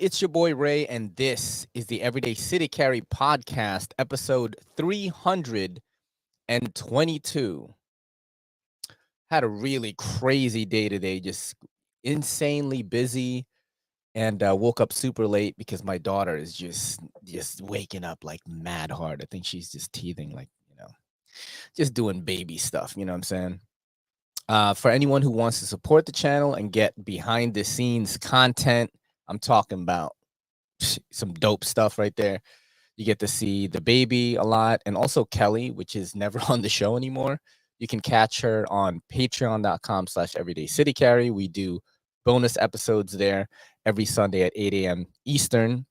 it's your boy Ray, and this is the Everyday City Carry podcast, episode 322. Had a really crazy day today, just insanely busy, and woke up super late because my daughter is just waking up like mad hard. I think she's just teething, like just doing baby stuff. You know what I'm saying? For anyone who wants to support the channel and get behind the scenes content, I'm talking about some dope stuff right there. You get to see the baby a lot, and also Kelly, which is never on the show anymore. You can catch her on patreon.com/everydaycitycarry. We do bonus episodes there every Sunday at 8 a.m. Eastern.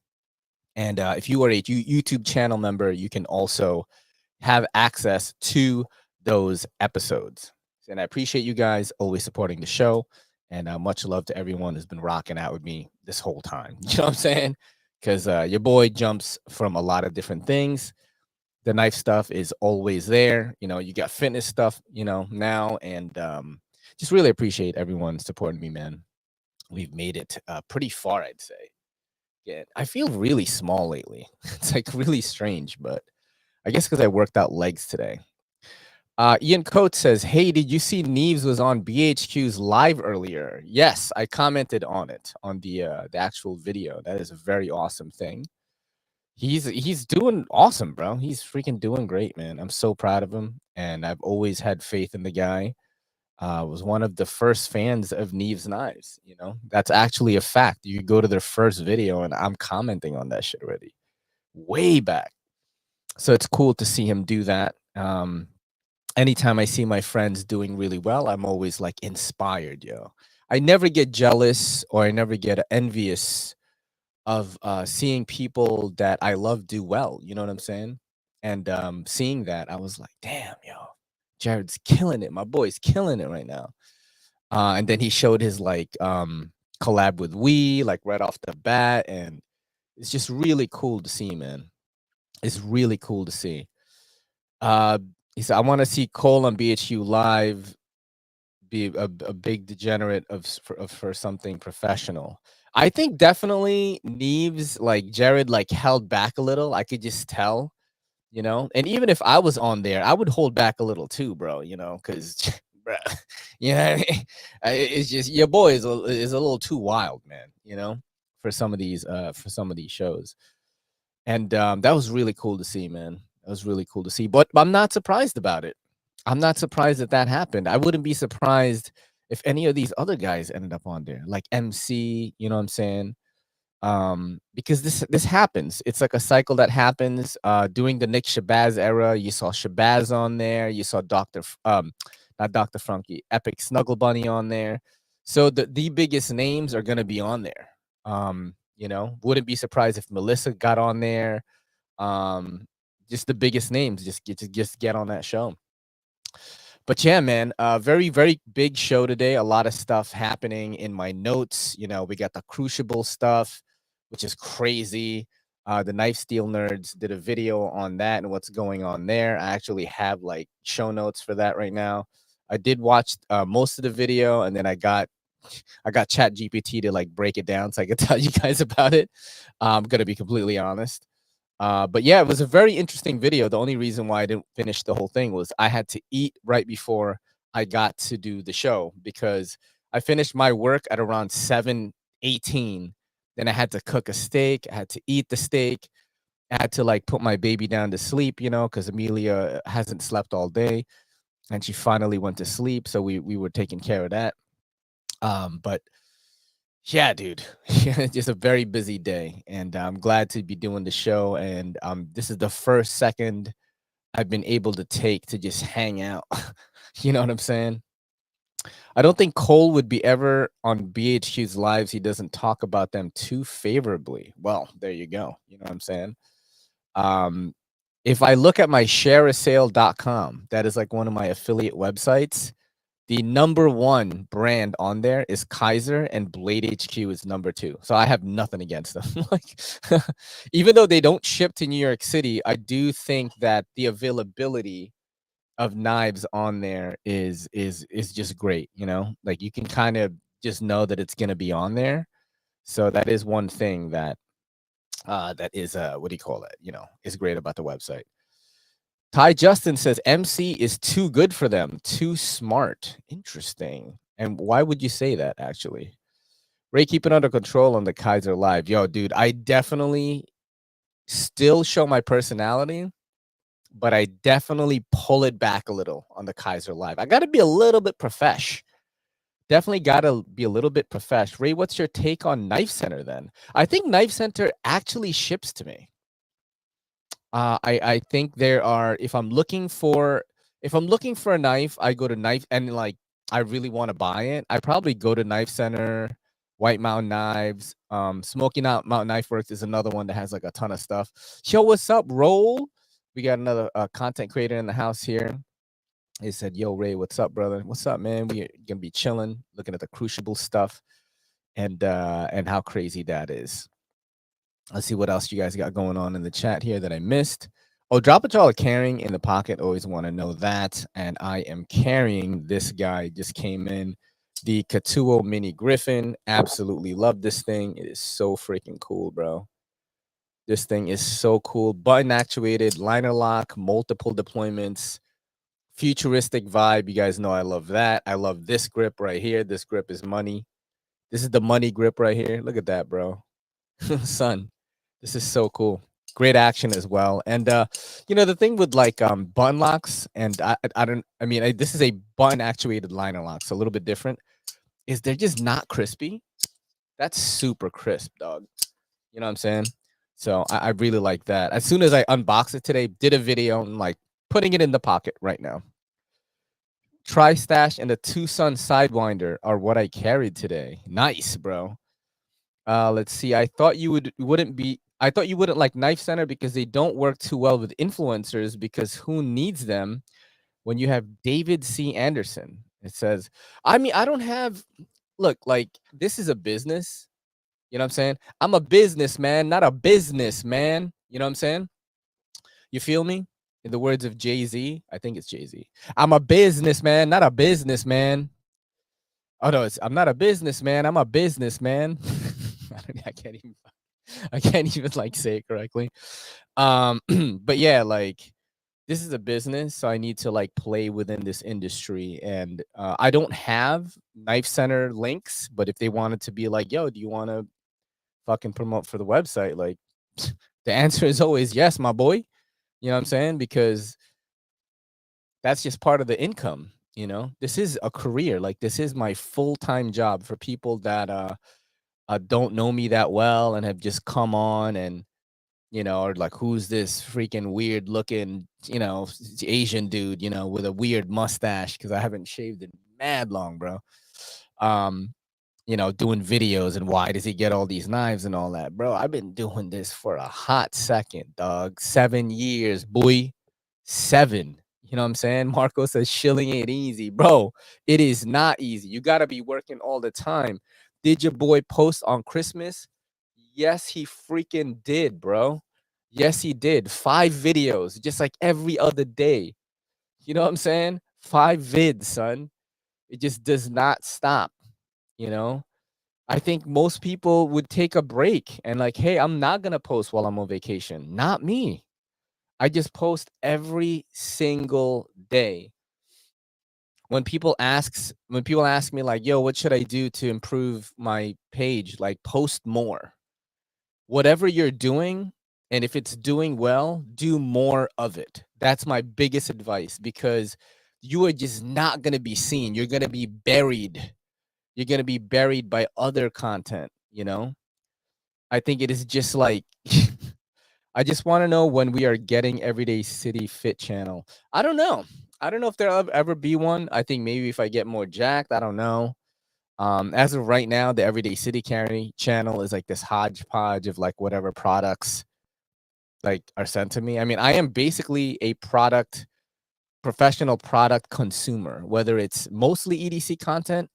And if you are a YouTube channel member, you can also have access to those episodes. And I appreciate you guys always supporting the show. And much love to everyone who's been rocking out with me this whole time. You know what I'm saying? Because your boy jumps from a lot of different things. The knife stuff is always there. You got fitness stuff, now. And just really appreciate everyone supporting me, man. We've made it pretty far, I'd say. Yeah, I feel really small lately. It's like really strange, but I guess because I worked out legs today. Ian Coates says, "Hey, did you see Knives was on BHQ's live earlier?" Yes, I commented on it on the actual video. That is a very awesome thing. He's doing awesome, bro. He's freaking doing great, man. I'm so proud of him, and I've always had faith in the guy. Was one of the first fans of Knives Knives. That's actually a fact. You go to their first video, and I'm commenting on that shit already, way back. So it's cool to see him do that. Anytime I see my friends doing really well, I'm always like inspired, yo. I never get jealous or I never get envious of seeing people that I love do well. You know what I'm saying? And seeing that, I was like, damn, yo, Jared's killing it. My boy's killing it right now. And then he showed his collab with like right off the bat, and it's just really cool to see, man. It's really cool to see. He said, "I want to see Cole on BHU live. Be a big degenerate for something professional." I think definitely Neves, like Jared, like held back a little. I could just tell, And even if I was on there, I would hold back a little too, bro. Because, bro, it's just your boy is a little too wild, man. For some of these shows, and that was really cool to see, man. That was really cool to see. But I'm not surprised about it. I'm not surprised that happened. I wouldn't be surprised if any of these other guys ended up on there, like MC. You know what I'm saying? Because this happens. It's like a cycle that happens. During the Nick Shabazz era, you saw Shabazz on there. You saw not Dr. Funky, Epic Snuggle Bunny on there. So the biggest names are gonna be on there. Wouldn't be surprised if Melissa got on there. Just the biggest names just get on that show. But yeah, man, very, very big show today. A lot of stuff happening in my notes. We got the Crucible stuff, which is crazy. The Knife Steel Nerds did a video on that and what's going on there. I actually have like show notes for that right now. I did watch most of the video, and then I got Chat GPT to like break it down so I could tell you guys about it. I'm gonna be completely honest. But yeah, it was a very interesting video. The only reason why I didn't finish the whole thing was I had to eat right before I got to do the show, because I finished my work at around 7:18. Then I had to cook a steak. I had to eat the steak. I had to like put my baby down to sleep, because Amelia hasn't slept all day, and she finally went to sleep. So we were taking care of that. But yeah, dude, just a very busy day, and I'm glad to be doing the show. And this is the first second I've been able to take to just hang out. You know what I'm saying? I don't think Cole would be ever on BHQ's lives. He doesn't talk about them too favorably. Well, there you go. You know what I'm saying? Um, if I look at my shareasale.com, that is like one of my affiliate websites. The number one brand on there is Kizer, and Blade HQ is number 2. So I have nothing against them. Like, even though they don't ship to New York City, I do think that the availability of knives on there is just great. Like, you can kind of just know that it's gonna be on there. So that is one thing that that is what do you call it? Is great about the website. Ty Justin says MC is too good for them, too smart. Interesting. And why would you say that? Actually, Ray, keep it under control on the Kizer Live. Yo, dude, I definitely still show my personality, but I definitely pull it back a little on the Kizer Live. I got to be a little bit profesh. Definitely got to be a little bit profesh. Ray, what's your take on Knife Center then? I think Knife Center actually ships to me. I think there are, if I'm looking for a knife, I go to Knife, and like I really want to buy it, I probably go to Knife Center, White Mountain Knives, Smoky Mountain Knife Works is another one that has like a ton of stuff. Yo, what's up, Roll? We got another content creator in the house here. He said, "Yo, Ray, what's up, brother? What's up, man? We're gonna be chilling, looking at the Crucible stuff, and how crazy that is." Let's see what else you guys got going on in the chat here that I missed. Oh, drop what y'all are carrying in the pocket. Always want to know that. And I am carrying this guy. Just came in, the Katuo Mini Griffin. Absolutely love this thing. It is so freaking cool, bro. This thing is so cool. Button actuated, liner lock, multiple deployments, futuristic vibe. You guys know I love that. I love this grip right here. This grip is money. This is the money grip right here. Look at that, bro. Son, this is so cool. Great action as well. And the thing with like button locks, and this is a button actuated liner lock, so a little bit different, is they're just not crispy. That's super crisp, dog. You know what I'm saying? So I really like that. As soon as I unbox it today, did a video and like putting it in the pocket right now. Tri-Stash and a Tucson Sidewinder are what I carried today. Nice, bro. Let's see. I thought you wouldn't like Knife Center because they don't work too well with influencers, because who needs them when you have David C. Anderson? It says, I don't have, look, like, this is a business. You know what I'm saying? I'm a businessman, not a businessman. You know what I'm saying? You feel me? In the words of Jay-Z, I think it's Jay-Z. I'm a businessman, not a businessman. Oh no, I'm not a businessman. I'm a businessman. I can't even like say it correctly. But yeah, like, this is a business, so I need to like play within this industry. And I don't have Knife Center links, but if they wanted to be like, yo, do you want to fucking promote for the website? Like, the answer is always yes, my boy. You know what I'm saying? Because that's just part of the income. This is a career. Like, this is my full-time job. For people that don't know me that well and have just come on and or like, who's this freaking weird looking Asian dude with a weird mustache, because I haven't shaved in mad long, bro. Doing videos, and why does he get all these knives and all that, bro? I've been doing this for a hot second, dog. 7 years, boy. 7. You know what I'm saying? Marco says shilling ain't easy. Bro, it is not easy. You got to be working all the time. Did your boy post on Christmas? Yes, he freaking did, bro. Yes, he did. 5 videos, just like every other day. You know what I'm saying? 5 vids, son. It just does not stop, I think most people would take a break and like, hey, I'm not going to post while I'm on vacation. Not me. I just post every single day. When people ask me like, yo, what should I do to improve my page? Like, post more. Whatever you're doing, and if it's doing well, do more of it. That's my biggest advice, because you are just not going to be seen. You're going to be buried. You're going to be buried by other content, I think it is just like, I just want to know when we are getting Everyday City Fit channel. I don't know. I don't know if there'll ever be one. I think maybe if I get more jacked, I don't know. As of right now, the Everyday City Carry channel is like this hodgepodge of like whatever products like are sent to me. I am basically a professional product consumer, whether it's mostly EDC content.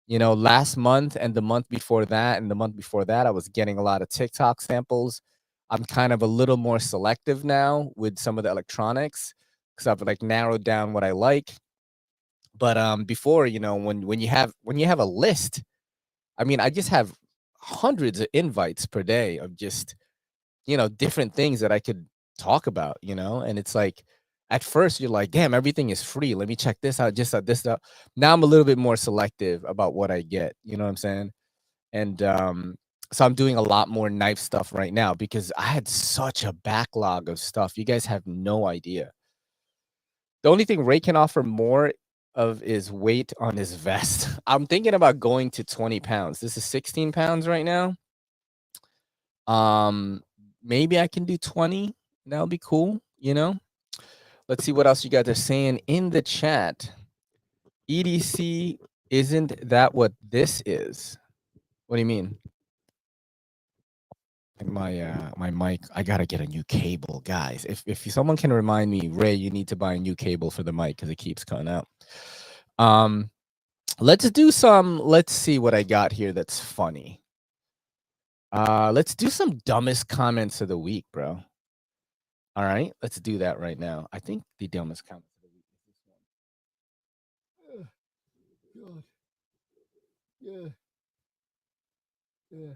Last month and the month before that and the month before that, I was getting a lot of TikTok samples. I'm kind of a little more selective now with some of the electronics, because I've like narrowed down what I like. But before, when you have a list, I just have hundreds of invites per day of just, different things that I could talk about, and it's like, at first you're like, damn, everything is free. Let me check this out, just this out. Now I'm a little bit more selective about what I get. You know what I'm saying? And so I'm doing a lot more knife stuff right now because I had such a backlog of stuff. You guys have no idea. The only thing Ray can offer more of is weight on his vest. I'm thinking about going to 20 pounds. This is 16 pounds right now. Maybe I can do 20. That'll be cool, Let's see what else you guys are saying in the chat. EDC, isn't that what this is? What do you mean? My mic, I gotta get a new cable, guys. If someone can remind me, Ray, you need to buy a new cable for the mic because it keeps cutting out. Let's see what I got here that's funny. Let's do some dumbest comments of the week, bro. All right, let's do that right now. I think the dumbest comments of the week is this one. God. Yeah.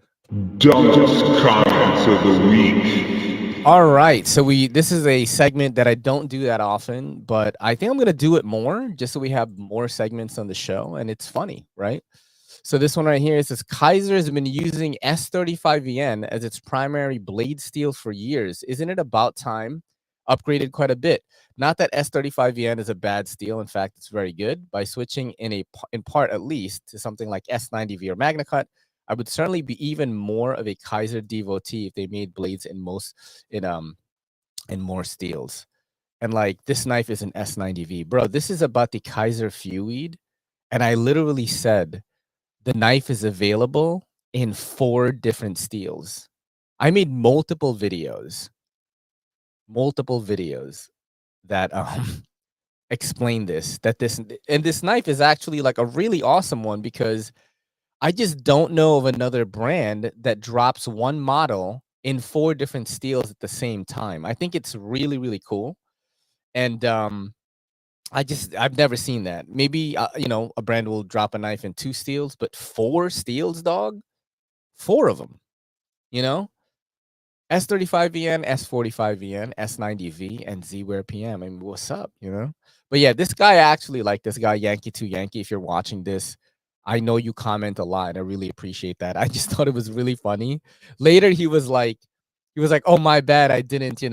Dumbest comments of the week. All right, so this is a segment that I don't do that often, but I think I'm gonna do it more just so we have more segments on the show, and it's funny, right? So this one right here, it says Kizer has been using S35VN as its primary blade steel for years. Isn't it about time? Upgraded quite a bit. Not that S35VN is a bad steel. In fact, it's very good. By switching in part at least to something like S90V or Magnacut, I would certainly be even more of a Kizer devotee if they made blades in more steels. And like this knife is an S90V, bro. This is about the Kizer Fewed, and I literally said the knife is available in 4 different steels. I made multiple videos that explain this. This knife is actually like a really awesome one because I just don't know of another brand that drops one model in 4 different steels at the same time. I think it's really, really cool. And I've never seen that. Maybe a brand will drop a knife in 2 steels, but 4 steels, dog? 4 of them, S35VN, S45VN, S90V, and Z-Wear PM. I mean, what's up, But yeah, this guy, I actually like this guy, Yankee to Yankee. If you're watching this, I know you comment a lot. I really appreciate that. I just thought it was really funny. Later, he was like, oh, my bad. I didn't, he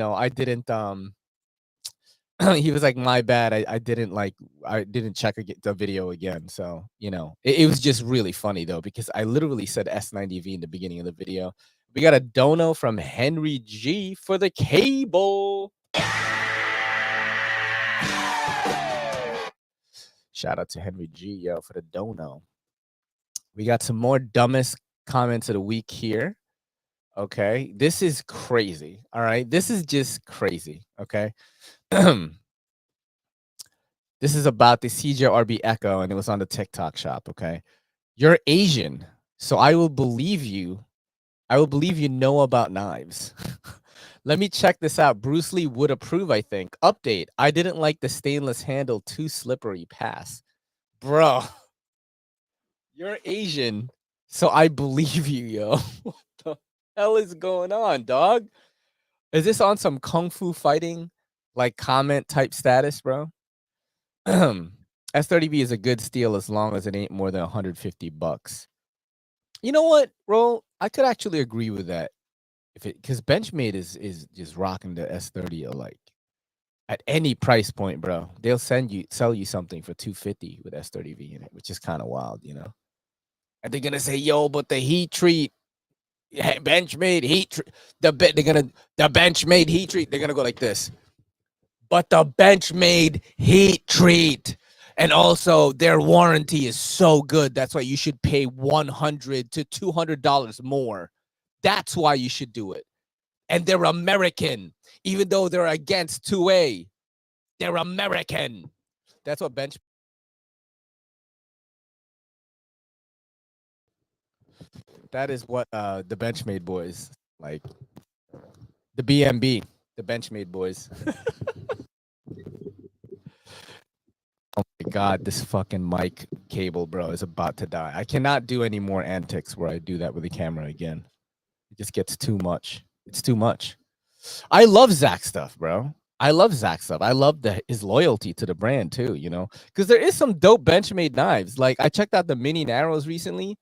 was like, my bad. I didn't check the video again. So, it was just really funny though, because I literally said S90V in the beginning of the video. We got a dono from Henry G for the cable. Shout out to Henry G, yo, for the dono. We got some more dumbest comments of the week here. Okay. This is crazy. All right. This is just crazy. Okay. This is about the CJRB Echo, and it was on the TikTok shop. Okay. You're Asian, so I will believe you. I will believe you know about knives. Let me check this out. Bruce Lee would approve, I think. Update. I didn't like the stainless handle, too slippery. Pass. Bro, you're Asian, so I believe you, yo. What the hell is going on, dog? Is this on some kung fu fighting, like comment type status, bro? S30V is a good steal as long as it ain't more than 150 bucks. You know what, Roll? I could actually agree with that. Because Benchmade is just rocking the S30 like at any price point, bro. They'll sell you something for 250 with S30V in it, which is kind of wild, And they're gonna say, yo, but the heat treat, Benchmade heat treat, the Benchmade heat treat. They're gonna go like this. But the Benchmade heat treat. And also their warranty is so good. That's why you should pay $100 to $200 more. That's why you should do it. And they're American, even though they're against 2A. They're American. That's what that is what the Benchmade boys like. The BMB, the Benchmade boys. Oh my God, this fucking mic cable, bro, is about to die. I cannot do any more antics where I do that with the camera again. It just gets too much. It's too much. I love Zach stuff, bro. I love Zach stuff. I love his loyalty to the brand too, you know, because there is some dope Benchmade knives. Like I checked out the mini narrows recently,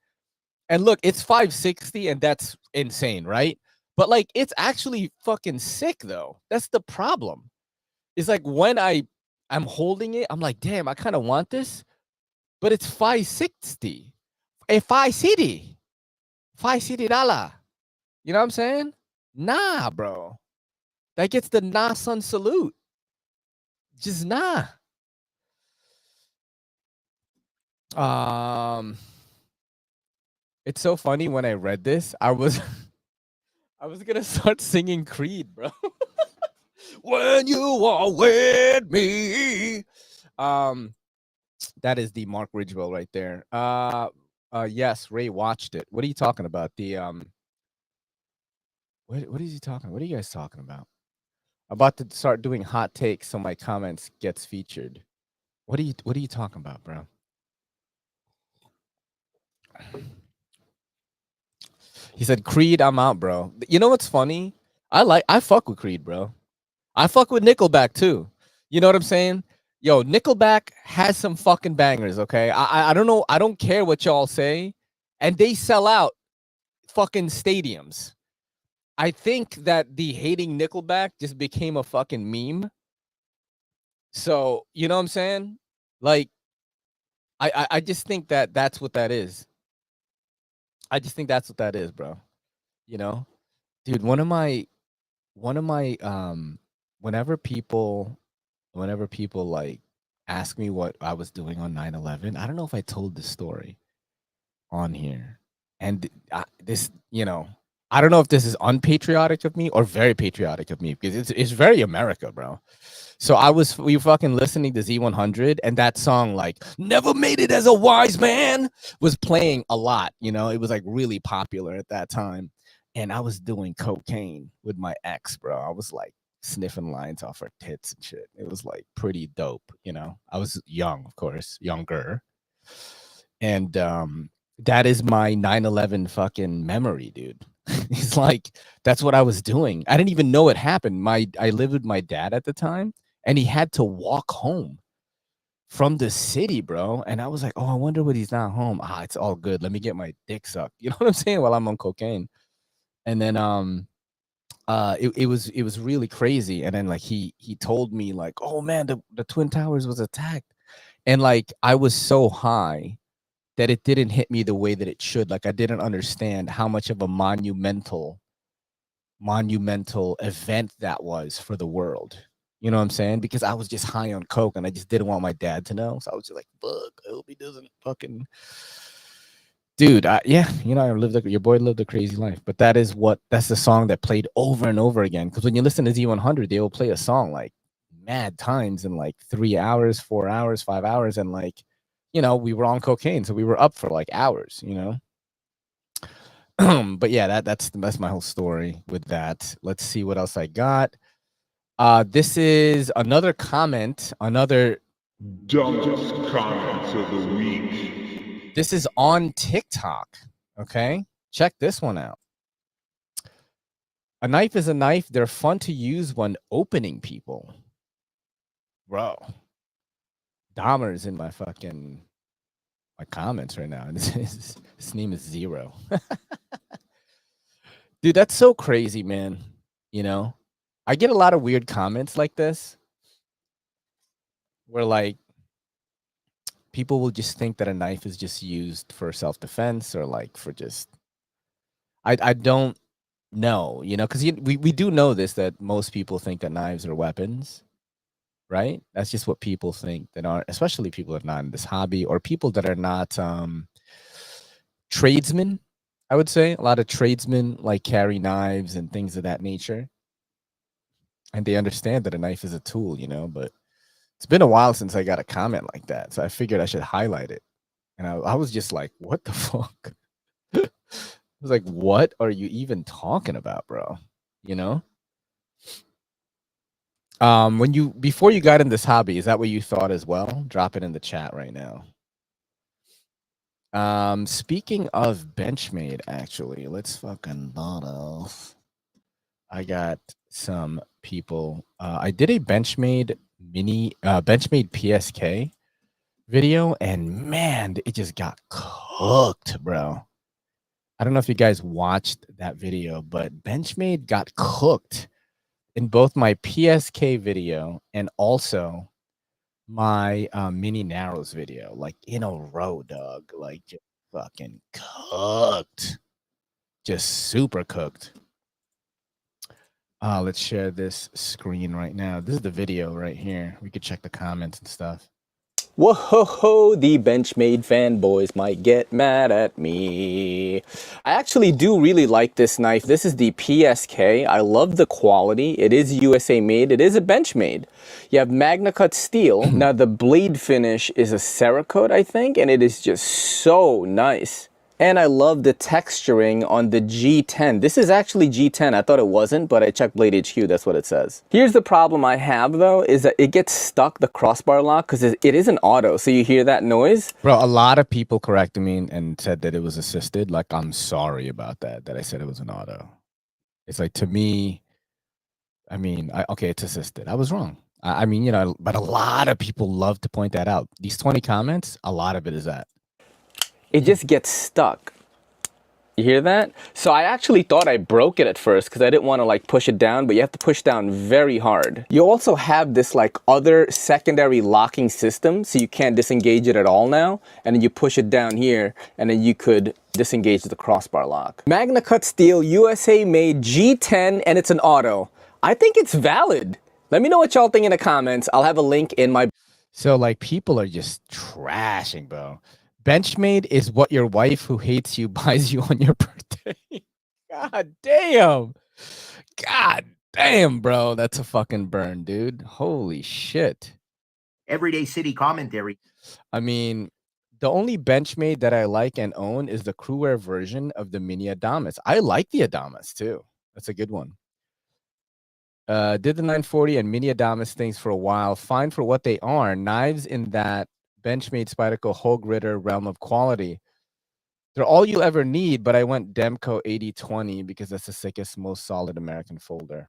and look, it's 560, and that's insane, right? But like, it's actually fucking sick though. That's the problem. It's like when I'm holding it, I'm like, damn, I kind of want this, but it's 560. A 5 city. 5 city dollar. You know what I'm saying? Nah, bro. That gets the nah son salute. Just nah. It's so funny when I read this, I was gonna start singing Creed, bro. When you are with me. That is the Mark Ridgewell right there. Yes, Ray watched it. What are you talking about? The what is he talking? What are you guys talking about? About to start doing hot takes so my comments gets featured. What are you talking about, bro? He said, Creed, I'm out, bro. You know what's funny? I fuck with Creed, bro. I fuck with Nickelback too. You know what I'm saying? Yo, Nickelback has some fucking bangers, okay? I don't know. I don't care what y'all say. And they sell out fucking stadiums. I think that the hating Nickelback just became a fucking meme. So, you know what I'm saying? Like, I just think that that's what that is. I just think that's what that is, bro. You know? Dude, whenever people like ask me what I was doing on 9/11, I don't know if I told this story on here. And this, you know, I don't know if this is unpatriotic of me or very patriotic of me because it's very America, bro. So we were fucking listening to Z100, and that song like "Never Made It as a Wise Man" was playing a lot. You know, it was like really popular at that time, and I was doing cocaine with my ex, bro. I was like sniffing lines off her tits and shit. It was like pretty dope. You know, I was young, of course, younger, and that is my 9/11 fucking memory, dude. It's like that's what I was doing. I didn't even know it happened. I lived with my dad at the time, and he had to walk home from the city, bro. And I was like, oh, I wonder what he's not home. It's all good. Let me get my dick sucked. You know what I'm saying? While I'm on cocaine. And then it was really crazy. And then like he told me like, oh man, the Twin Towers was attacked. And like I was so high that it didn't hit me the way that it should. Like I didn't understand how much of a monumental event that was for the world. You know what I'm saying? Because I was just high on coke and I just didn't want my dad to know. So I was just like, fuck, I hope he doesn't fucking dude. Yeah, you know, your boy lived a crazy life. But that's the song that played over and over again. Because when you listen to Z100, they will play a song like mad times in like 3 hours, 4 hours, 5 hours, and like, you know, we were on cocaine, so we were up for like hours, you know. But yeah, that's my whole story with that. Let's see what else I got. This is another comment, another dumbest comments of the week. This is on TikTok. Okay, check this one out. A knife is a knife. They're fun to use when opening people. Bro, Dahmer's in my comments right now. His name is Zero. Dude, that's so crazy, man. You know, I get a lot of weird comments like this where like people will just think that a knife is just used for self-defense or like for just I don't know, you know, because we do know this, that most people think that knives are weapons, right? That's just what people think that are, especially people that are not in this hobby or people that are not tradesmen. I would say a lot of tradesmen like carry knives and things of that nature, and they understand that a knife is a tool, you know. But it's been a while since I got a comment like that, so I figured I should highlight it. And I was just like, what the fuck? I was like, what are you even talking about, bro? You know? Before you got in this hobby, is that what you thought as well? Drop it in the chat right now. Speaking of Benchmade, actually, let's fucking bottle. I got some people. I did a Benchmade Benchmade PSK video, and man, it just got cooked, bro. I don't know if you guys watched that video, but Benchmade got cooked in both my PSK video and also my mini narrows video, like in a row, dog. Like just fucking cooked, just super cooked. Let's share this screen right now. This is the video right here. We could check the comments and stuff. Whoa, the Benchmade fanboys might get mad at me. I actually do really like this knife. This is the PSK. I love the quality. It is USA made. It is a Benchmade. You have Magnacut steel. Now the blade finish is a Cerakote, I think, and it is just so nice. And I love the texturing on the G10. This is actually G10. I thought it wasn't, but I checked Blade HQ. That's what it says. Here's the problem I have, though, is that it gets stuck, the crossbar lock, because it is an auto. So you hear that noise? Bro, a lot of people corrected me and said that it was assisted. Like, I'm sorry about that I said it was an auto. It's like, to me, I mean, okay, it's assisted. I was wrong. I mean, you know, but a lot of people love to point that out. These 20 comments, a lot of it is that. It just gets stuck. You hear that? So I actually thought I broke it at first because I didn't want to like push it down, but you have to push down very hard. You also have this like other secondary locking system, so you can't disengage it at all now. And then you push it down here and then you could disengage the crossbar lock. Magnacut steel, USA made, G10, and it's an auto. I think it's valid. Let me know what y'all think in the comments. I'll have a link in my... So like people are just trashing, bro. Benchmade is what your wife who hates you buys you on your birthday. God damn. God damn, bro. That's a fucking burn, dude. Holy shit. Everyday City commentary. I mean, the only Benchmade that I like and own is the crewwear version of the mini Adamas. I like the Adamas too. That's a good one. Did the 940 and mini Adamas things for a while. Fine for what they are. Knives in that Benchmade Spyderco Hogue Ritter realm of quality. They're all you'll ever need, but I went Demco 8020 because that's the sickest, most solid American folder.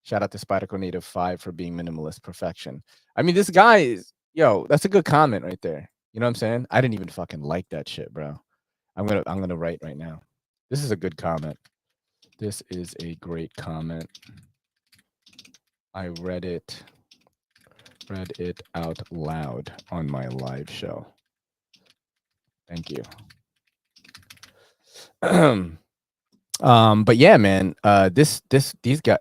Shout out to Spyderco Native 5 for being minimalist perfection. I mean, this guy is, yo, that's a good comment right there. You know what I'm saying? I didn't even fucking like that shit, bro. I'm gonna write right now. This is a good comment. This is a great comment. I read it out loud on my live show. Thank you. But yeah, man, these guys,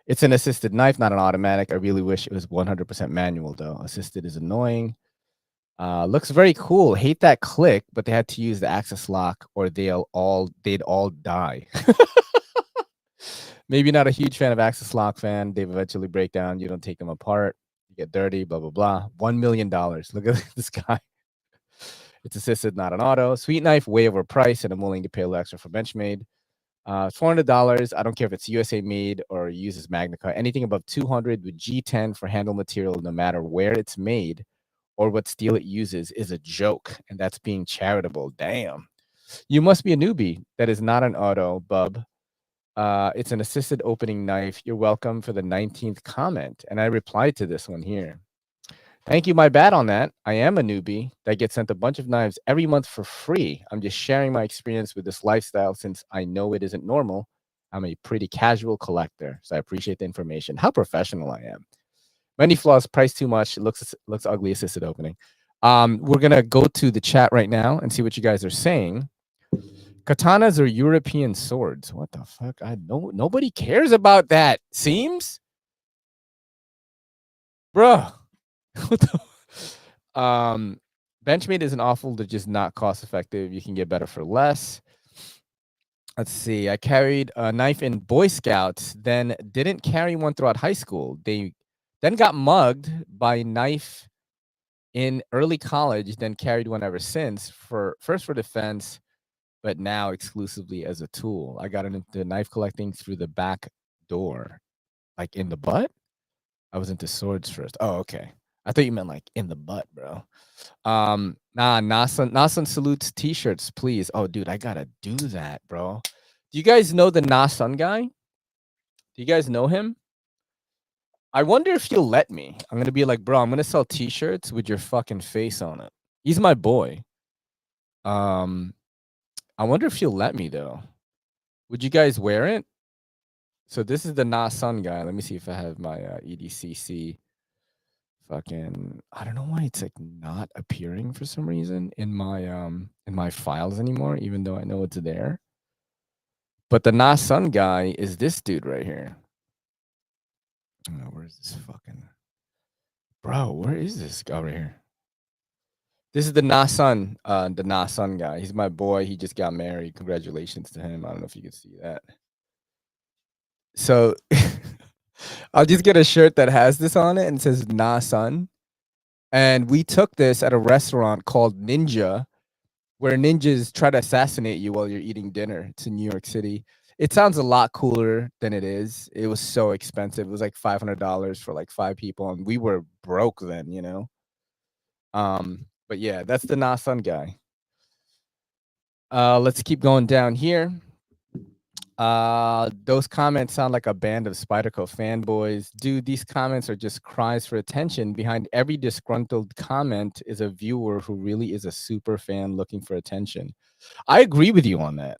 it's an assisted knife, not an automatic. I really wish it was 100% manual though. Assisted is annoying. Looks very cool. Hate that click, but they had to use the access lock or they'd all die. Maybe not a huge fan of access lock fan. They eventually break down. You don't take them apart. You get dirty, blah, blah, blah. $1 million. Look at this guy. It's assisted, not an auto. Sweet knife, way overpriced, and I'm willing to pay a little extra for Benchmade. $400. I don't care if it's USA made or uses Magnacut. Anything above 200 with G10 for handle material, no matter where it's made or what steel it uses, is a joke, and that's being charitable. Damn. You must be a newbie. That is not an auto, bub. It's an assisted opening knife. You're welcome for the 19th comment. And I replied to this one here. Thank you. My bad on that. I am a newbie that gets sent a bunch of knives every month for free. I'm just sharing my experience with this lifestyle since I know it isn't normal. I'm a pretty casual collector, so I appreciate the information. How professional I am. Many flaws, price too much. It looks ugly, assisted opening. We're going to go to the chat right now and see what you guys are saying. Katanas are European swords. What the fuck? Nobody cares about that. Seems, bruh. What the? Benchmade isn't awful. They're just not cost effective. You can get better for less. Let's see. I carried a knife in Boy Scouts, then didn't carry one throughout high school. They then got mugged by knife in early college, then carried one ever since. First for defense, but now exclusively as a tool. I got into knife collecting through the back door, like in the butt. I was into swords first. Oh, okay. I thought you meant like in the butt, bro. Nasan salutes t-shirts, please. Oh, dude, I gotta do that, bro. Do you guys know the Nasan guy? Do you guys know him? I wonder if he'll let me. I'm gonna be like, bro, I'm gonna sell t-shirts with your fucking face on it. He's my boy. I wonder if he'll let me though. Would you guys wear it? So this is the Nasan guy. Let me see if I have my EDCC. Fucking, I don't know why it's like not appearing for some reason in my files anymore, even though I know it's there. But the Nasan guy is this dude right here. Oh, where's this fucking bro? Where is this guy right here? This is the Nasan guy. He's my boy. He just got married. Congratulations to him. I don't know if you can see that. So I'll just get a shirt that has this on it and says Nasan. And we took this at a restaurant called Ninja, where ninjas try to assassinate you while you're eating dinner. It's in New York City. It sounds a lot cooler than it is. It was so expensive. It was like $500 for like 5 people, and we were broke then, you know? But yeah, that's the Nasan guy. Let's keep going down here. Those comments sound like a band of Spyderco fanboys. Dude, these comments are just cries for attention. Behind every disgruntled comment is a viewer who really is a super fan looking for attention. I agree with you on that.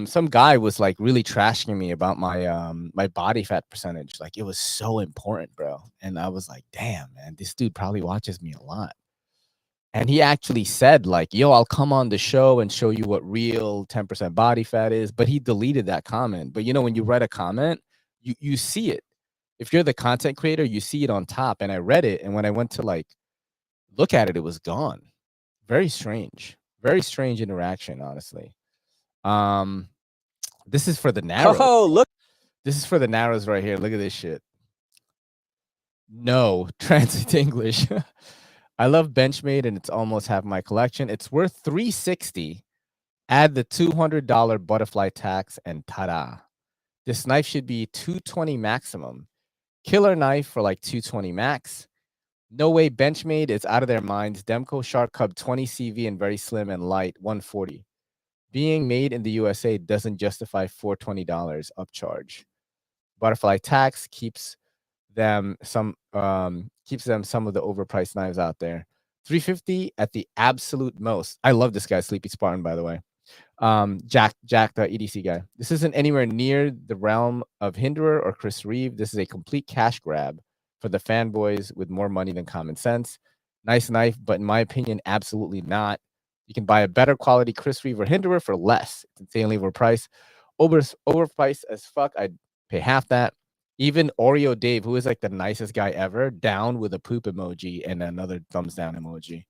Some guy was like really trashing me about my my body fat percentage. Like it was so important, bro. And I was like, damn, man, this dude probably watches me a lot. And he actually said, like, yo, I'll come on the show and show you what real 10% body fat is. But he deleted that comment. But you know, when you write a comment, you see it. If you're the content creator, you see it on top. And I read it, and when I went to like look at it, it was gone. Very strange interaction, honestly. This is for the narrows. Oh, look. This is for the narrows right here. Look at this shit. No, translate to English. I love Benchmade, and it's almost half my collection. It's worth $360. Add the $200 butterfly tax, and ta-da! This knife should be $220 maximum. Killer knife for like $220 max. No way, Benchmade is out of their minds. Demco Shark Cub 20 CV and very slim and light, $140. Being made in the USA doesn't justify $420 upcharge. Butterfly tax keeps them some of the overpriced knives out there. $350 at the absolute most. I love this guy, Sleepy Spartan, by the way. Jack, the EDC guy. This isn't anywhere near the realm of Hinderer or Chris Reeve. This is a complete cash grab for the fanboys with more money than common sense. Nice knife, but in my opinion, absolutely not. You can buy a better quality Chris Reeve or Hinderer for less. It's insanely overpriced. Overpriced as fuck. I'd pay half that. Even Oreo Dave, who is like the nicest guy ever, down with a poop emoji and another thumbs down emoji.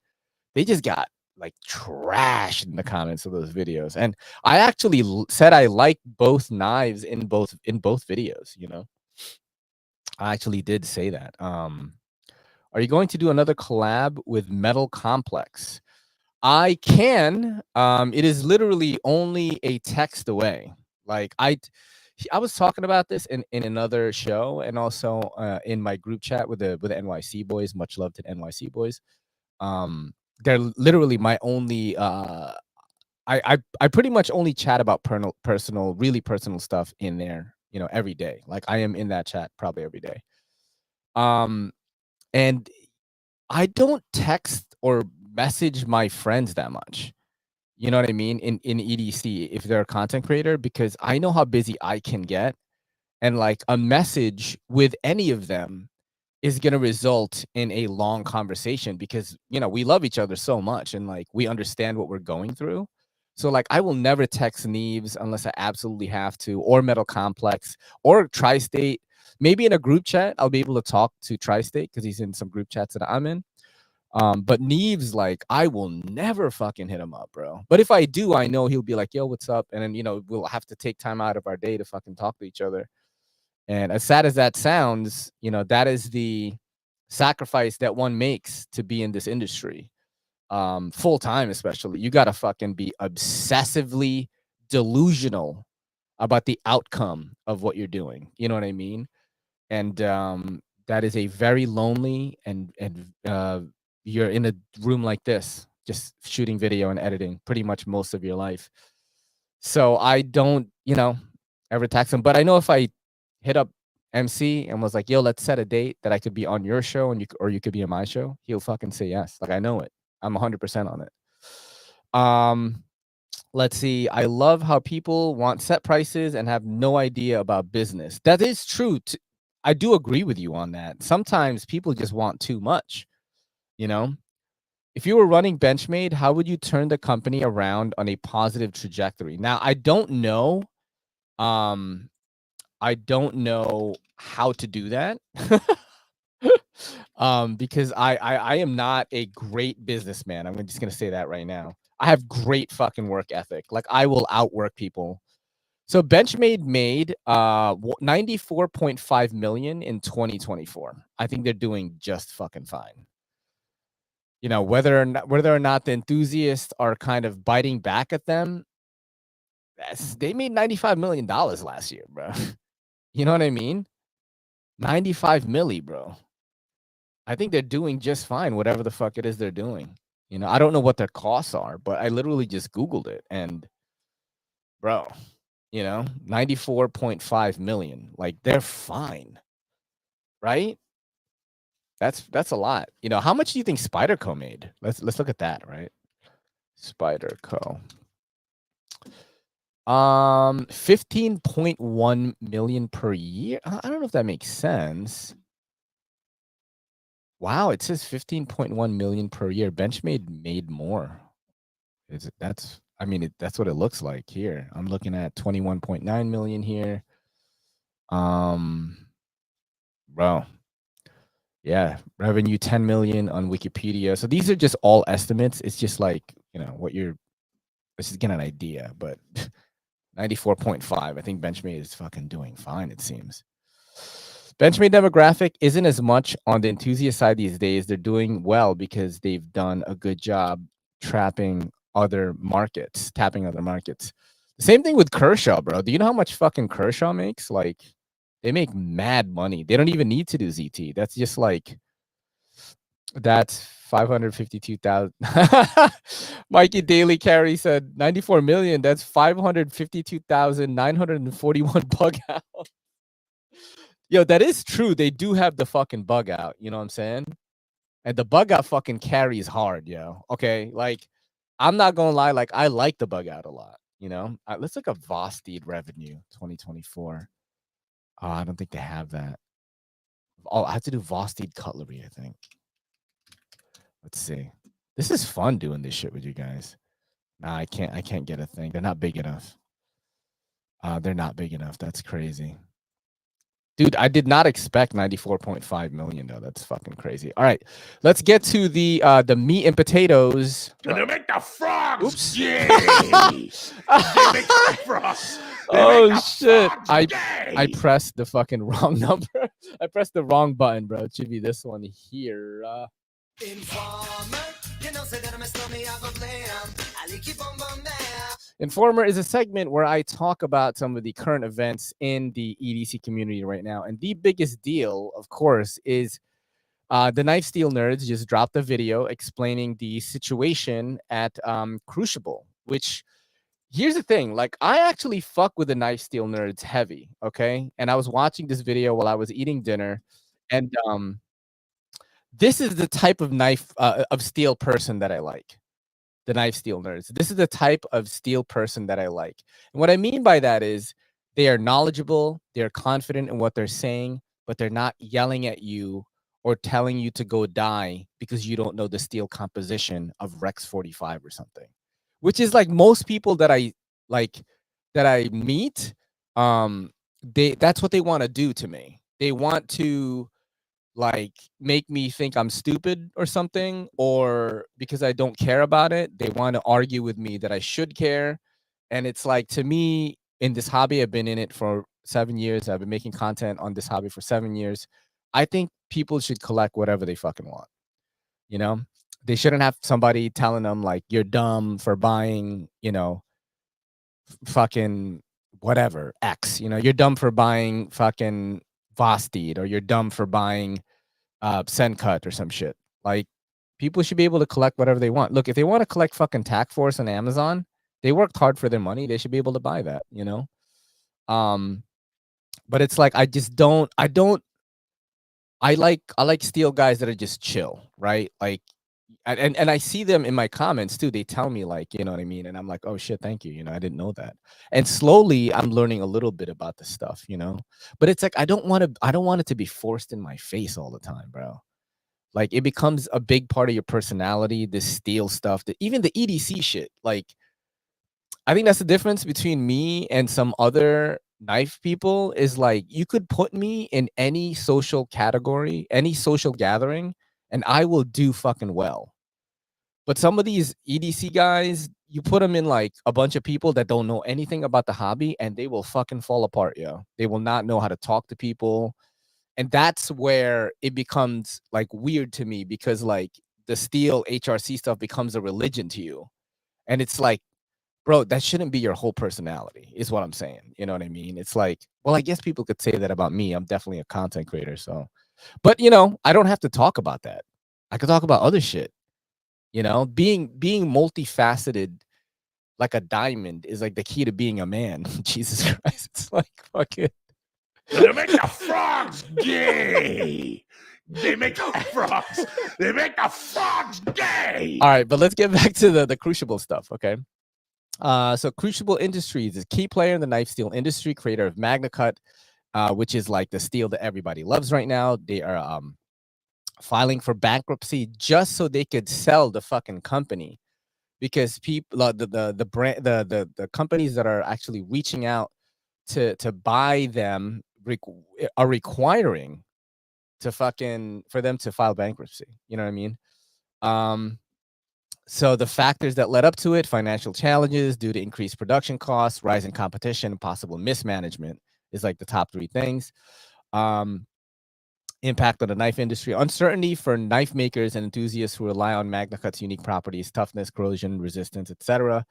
They just got like trash in the comments of those videos. And I actually said I like both knives in both videos, you know. I actually did say that. Are you going to do another collab with Metal Complex? I can. It is literally only a text away. Like I was talking about this in another show, and also in my group chat with the NYC boys. Much love to the NYC boys. They're literally my only. I pretty much only chat about really personal stuff in there. You know, every day. Like I am in that chat probably every day. And I don't text or message my friends that much. You know what I mean? In EDC, if they're a content creator, because I know how busy I can get. And like a message with any of them is going to result in a long conversation because, you know, we love each other so much and like we understand what we're going through. So like I will never text Neves unless I absolutely have to, or Metal Complex or Tri-State. Maybe in a group chat, I'll be able to talk to Tri-State because he's in some group chats that I'm in. But Neves, like, I will never fucking hit him up, bro. But if I do, I know he'll be like, yo, what's up? And then, you know, we'll have to take time out of our day to fucking talk to each other. And as sad as that sounds, you know, that is the sacrifice that one makes to be in this industry. Full time, especially. You gotta fucking be obsessively delusional about the outcome of what you're doing. You know what I mean? And that is a very lonely and you're in a room like this, just shooting video and editing pretty much most of your life. So I don't, ever tax him. But I know if I hit up MC and was like, yo, let's set a date that I could be on your show and you could be on my show, he'll fucking say yes. Like, I know it. I'm 100% on it. Let's see. I love how people want set prices and have no idea about business. That is true. I do agree with you on that. Sometimes people just want too much, If you were running Benchmade, how would you turn the company around on a positive trajectory? Now, I don't know. I don't know how to do that. Because I am not a great businessman. I'm just gonna say that right now. I have great fucking work ethic. Like, I will outwork people. So Benchmade made 94.5 million in 2024. I think they're doing just fucking fine. Whether or not the enthusiasts are kind of biting back at them, they made $95 million last year, bro. You know what I mean? 95 milli, bro. I think they're doing just fine, whatever the fuck it is they're doing. I don't know what their costs are, but I literally just Googled it and, bro, 94.5 million. Like, they're fine, right? That's a lot. How much do you think Spyderco made? Let's look at that, right? Spyderco. 15.1 million per year. I don't know if that makes sense. Wow, it says 15.1 million per year. Benchmade made more. That's what it looks like here. I'm looking at 21.9 million here. Bro. Yeah, revenue 10 million on Wikipedia. So these are just all estimates. It's just like, let's just get an idea, but 94.5. I think Benchmade is fucking doing fine, it seems. Benchmade demographic isn't as much on the enthusiast side these days. They're doing well because they've done a good job tapping other markets. The same thing with Kershaw, bro. Do you know how much fucking Kershaw makes? Like, they make mad money. They don't even need to do ZT. That's just like, that's 552,000. Mikey Daily Carry said 94 million. That's 552,941 bug out. Yo, that is true. They do have the fucking bug out. You know what I'm saying? And the bug out fucking carries hard, yo. Okay, like, I'm not gonna lie. Like, I like the bug out a lot. Let's look at Vosteed revenue 2024. Oh, I don't think they have that. Oh, I have to do Vosteed Cutlery, I think. Let's see. This is fun doing this shit with you guys. Nah, I can't get a thing. They're not big enough. They're not big enough. That's crazy. Dude, I did not expect 94.5 million though. That's fucking crazy. All right, let's get to the meat and potatoes. Gonna make the frogs Oops. gay. They make the frogs. Oh shit! I I pressed the fucking wrong number. I pressed the wrong button, bro. It should be this one here. Informer is a segment where I talk about some of the current events in the EDC community right now. And the biggest deal, of course, is the Knife Steel Nerds just dropped a video explaining the situation at Crucible, which, here's the thing. Like, I actually fuck with the Knife Steel Nerds heavy, okay? And I was watching this video while I was eating dinner. And this is the type of knife of steel person that I like. The Knife Steel Nerds. This is the type of steel person that I like. And what I mean by that is they are knowledgeable, they're confident in what they're saying, but they're not yelling at you or telling you to go die because you don't know the steel composition of Rex 45 or something. Which is like most people that I meet, that's what they want to do to me. They want to like make me think I'm stupid or something, or because I don't care about it, they want to argue with me that I should care. And it's like, to me, in this hobby, I've been in it for 7 years. I've been making content on this hobby for 7 years. I think people should collect whatever they fucking want. They shouldn't have somebody telling them like, you're dumb for buying, fucking whatever X. You're dumb for buying fucking Vosteed, or you're dumb for buying Sencut or some shit. Like, people should be able to collect whatever they want. Look, if they want to collect fucking Tac Force on Amazon, they worked hard for their money. They should be able to buy that, you know? But it's like, I like steel guys that are just chill, right? Like, and I see them in my comments too. They tell me, like, you know what I mean? And I'm like, oh shit, thank you. You know, I didn't know that. And slowly I'm learning a little bit about this stuff, you know? But it's like, I don't want it to be forced in my face all the time, bro. Like, it becomes a big part of your personality, this steel stuff, that even the EDC shit. Like, I think that's the difference between me and some other knife people, is like, you could put me in any social category, any social gathering, and I will do fucking well. But some of these EDC guys, you put them in like a bunch of people that don't know anything about the hobby, and they will fucking fall apart, yo. They will not know how to talk to people. And that's where it becomes like weird to me, because like the steel HRC stuff becomes a religion to you. And it's like, bro, that shouldn't be your whole personality, is what I'm saying. You know what I mean? It's like, well, I guess people could say that about me. I'm definitely a content creator. So, but you know, I don't have to talk about that. I could talk about other shit. You know, being multifaceted like a diamond is like the key to being a man. Jesus Christ. It's like fucking. They make the frogs gay. They make the frogs. They make the frogs gay. All right, but let's get back to the Crucible stuff, okay? So Crucible Industries is a key player in the knife steel industry, creator of Magnacut, which is like the steel that everybody loves right now. They are filing for bankruptcy just so they could sell the fucking company, because people, the brand, the companies that are actually reaching out to buy them are requiring for them to file bankruptcy. You know what I mean? So the factors that led up to it: financial challenges due to increased production costs, rising competition, possible mismanagement is like the top three things. Impact on the knife industry: uncertainty for knife makers and enthusiasts who rely on Magnacut's unique properties, toughness, corrosion, resistance, etc.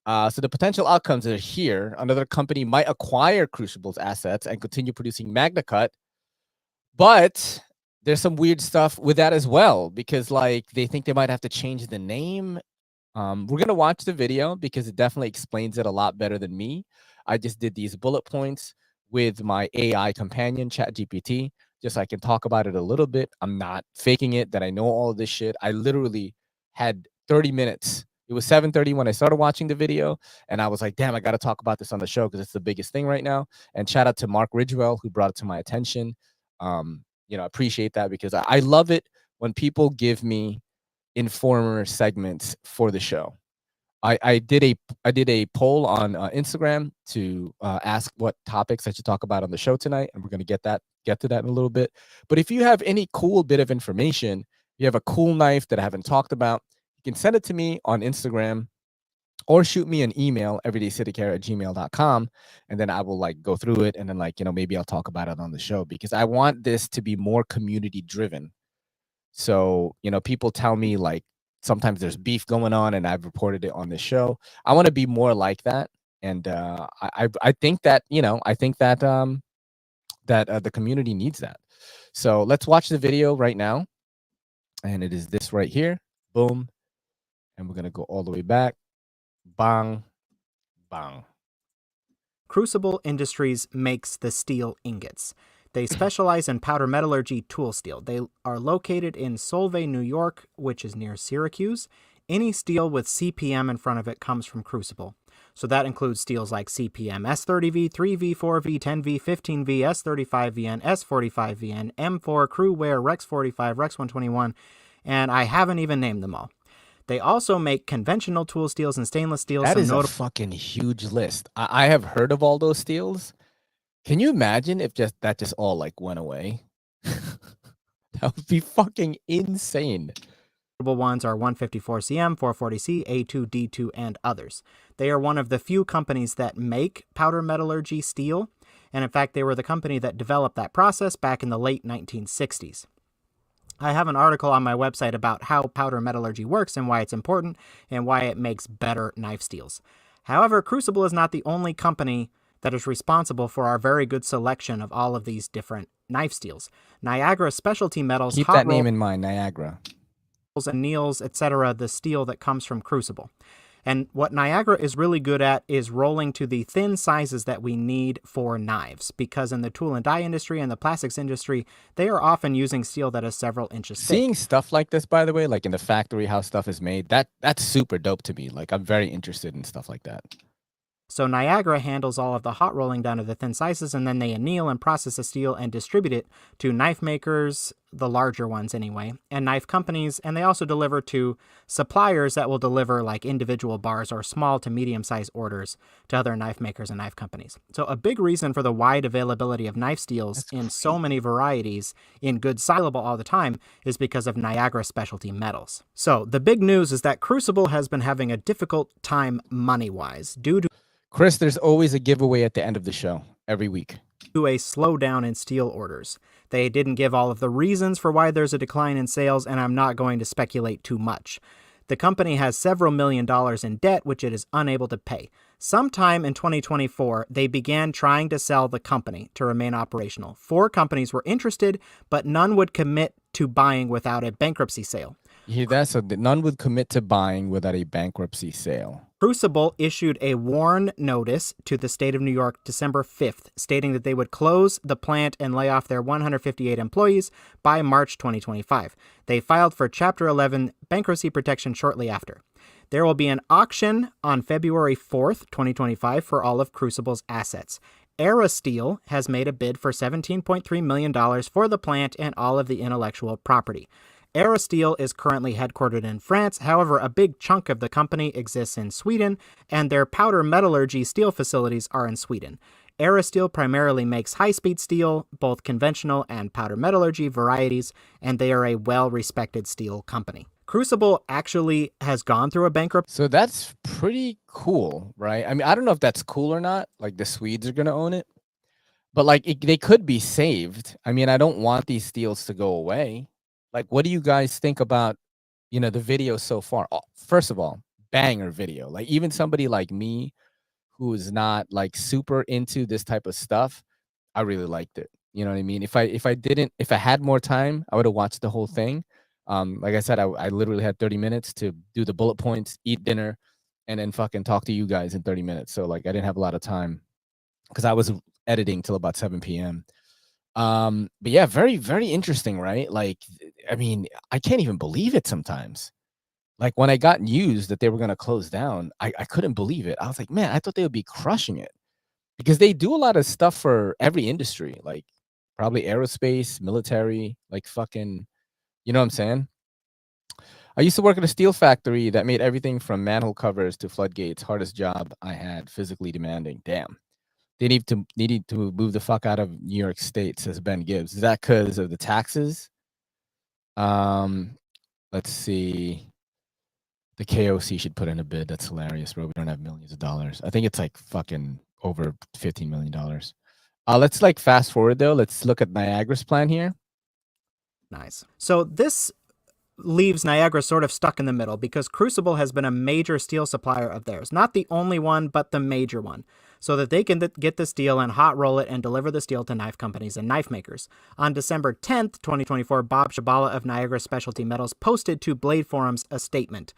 So the potential outcomes are here. Another company might acquire Crucible's assets and continue producing Magnacut, but there's some weird stuff with that as well, because like they think they might have to change the name. We're gonna watch the video because it definitely explains it a lot better than me. I just did these bullet points with my AI companion, ChatGPT, just so I can talk about it a little bit. I'm not faking it that I know all of this shit. I literally had 30 minutes. It was 7:30 when I started watching the video, and I was like, damn, I got to talk about this on the show because it's the biggest thing right now. And shout out to Mark Ridgewell, who brought it to my attention. You know, I appreciate that, because I love it when people give me informer segments for the show. I did a poll on Instagram to ask what topics I should talk about on the show tonight, and we're gonna get to that in a little bit. But if you have any cool bit of information, you have a cool knife that I haven't talked about, you can send it to me on Instagram, or shoot me an email, everydaycitycarry@gmail.com, and then I will like go through it, and then like, you know, maybe I'll talk about it on the show, because I want this to be more community driven. So, you know, people tell me like sometimes there's beef going on, and I've reported it on this show. I want to be more like that. And I think that, you know, that the community needs that. So let's watch the video right now. And it is this right here. Boom. And we're going to go all the way back. Bang. Bang. Crucible Industries makes the steel ingots. They specialize in powder metallurgy tool steel. They are located in Solvay, New York, which is near Syracuse. Any steel with CPM in front of it comes from Crucible. So that includes steels like CPM S30V, 3V, 4V, 10V, 15V, S35VN, S45VN, M4, Crewware, Rex 45, Rex 121, and I haven't even named them all. They also make conventional tool steels and stainless steels. That is a fucking huge list. I have heard of all those steels. Can you imagine if that just all like went away? That would be fucking insane. Ones are 154CM, 440C, A2, D2, and others. They are one of the few companies that make powder metallurgy steel, and in fact, they were the company that developed that process back in the late 1960s. I have an article on my website about how powder metallurgy works and why it's important and why it makes better knife steels. However, Crucible is not the only company that is responsible for our very good selection of all of these different knife steels. Niagara Specialty Metals, Keep hot that name rolls in mind, Niagara. and Neils, etc., the steel that comes from Crucible. And what Niagara is really good at is rolling to the thin sizes that we need for knives, because in the tool and die industry and the plastics industry, they are often using steel that is several inches thick. Seeing stuff like this, by the way, like in the factory, how stuff is made, that's super dope to me. Like, I'm very interested in stuff like that. So Niagara handles all of the hot rolling down to the thin sizes, and then they anneal and process the steel and distribute it to knife makers, the larger ones anyway, and knife companies, and they also deliver to suppliers that will deliver like individual bars or small to medium-sized orders to other knife makers and knife companies. So a big reason for the wide availability of knife steels in so many varieties in good saleable all the time is because of Niagara Specialty Metals. So the big news is that Crucible has been having a difficult time money-wise due to Chris, there's always a giveaway at the end of the show every week. a slowdown in steel orders. They didn't give all of the reasons for why there's a decline in sales, and I'm not going to speculate too much. The company has several $1 million in debt, which it is unable to pay. Sometime in 2024, they began trying to sell the company to remain operational. 4 companies were interested, but none would commit to buying without a bankruptcy sale. You hear that? So none would commit to buying without a bankruptcy sale. Crucible issued a warn notice to the state of New York December 5th, stating that they would close the plant and lay off their 158 employees by March 2025. They filed for Chapter 11 bankruptcy protection shortly after. There will be an auction on February 4th, 2025 for all of Crucible's assets. Aerosteel has made a bid for $17.3 million for the plant and all of the intellectual property. Aerosteel is currently headquartered in France. However, a big chunk of the company exists in Sweden, and their powder metallurgy steel facilities are in Sweden. Aerosteel primarily makes high-speed steel, both conventional and powder metallurgy varieties, and they are a well-respected steel company. Crucible actually has gone through a bankruptcy. So that's pretty cool, right? I mean, I don't know if that's cool or not. Like, the Swedes are going to own it. But, like, they could be saved. I mean, I don't want these steels to go away. Like, what do you guys think about, the video so far? First of all, banger video. Like, even somebody like me who is not, like, super into this type of stuff, I really liked it. You know what I mean? If I had more time, I would have watched the whole thing. Like I said, I literally had 30 minutes to do the bullet points, eat dinner, and then fucking talk to you guys in 30 minutes. So, like, I didn't have a lot of time because I was editing till about 7 p.m. But yeah, very, very interesting, right? Like, I mean, I can't even believe it sometimes. Like, when I got news that they were going to close down, I couldn't believe it. I was like, man, I thought they would be crushing it because they do a lot of stuff for every industry, like probably aerospace, military, like fucking, you know what I'm saying? I used to work at a steel factory that made everything from manhole covers to floodgates. Hardest job I had, physically demanding. Damn. They needed to move the fuck out of New York State, says Ben Gibbs. Is that because of the taxes? Let's see. The KOC should put in a bid. That's hilarious, bro. We don't have millions of dollars. I think it's like fucking over $15 million. Let's like fast forward though. Let's look at Niagara's plan here. Nice. So this leaves Niagara sort of stuck in the middle because Crucible has been a major steel supplier of theirs. Not the only one, but the major one, so that they can get the steel and hot roll it and deliver the steel to knife companies and knife makers. On December 10th, 2024, Bob Shabala of Niagara Specialty Metals posted to Blade Forums a statement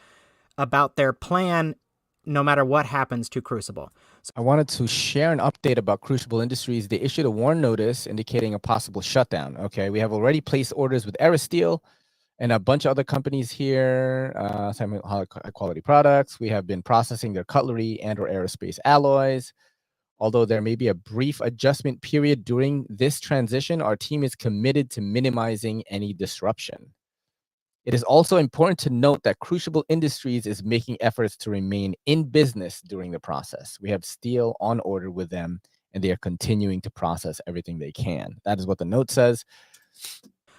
about their plan no matter what happens to Crucible. I wanted to share an update about Crucible Industries. They issued a warn notice indicating a possible shutdown. Okay, we have already placed orders with Aerosteel and a bunch of other companies here, some high quality products. We have been processing their cutlery and or aerospace alloys. Although there may be a brief adjustment period during this transition, our team is committed to minimizing any disruption. It is also important to note that Crucible Industries is making efforts to remain in business during the process. We have steel on order with them, and they are continuing to process everything they can. That is what the note says.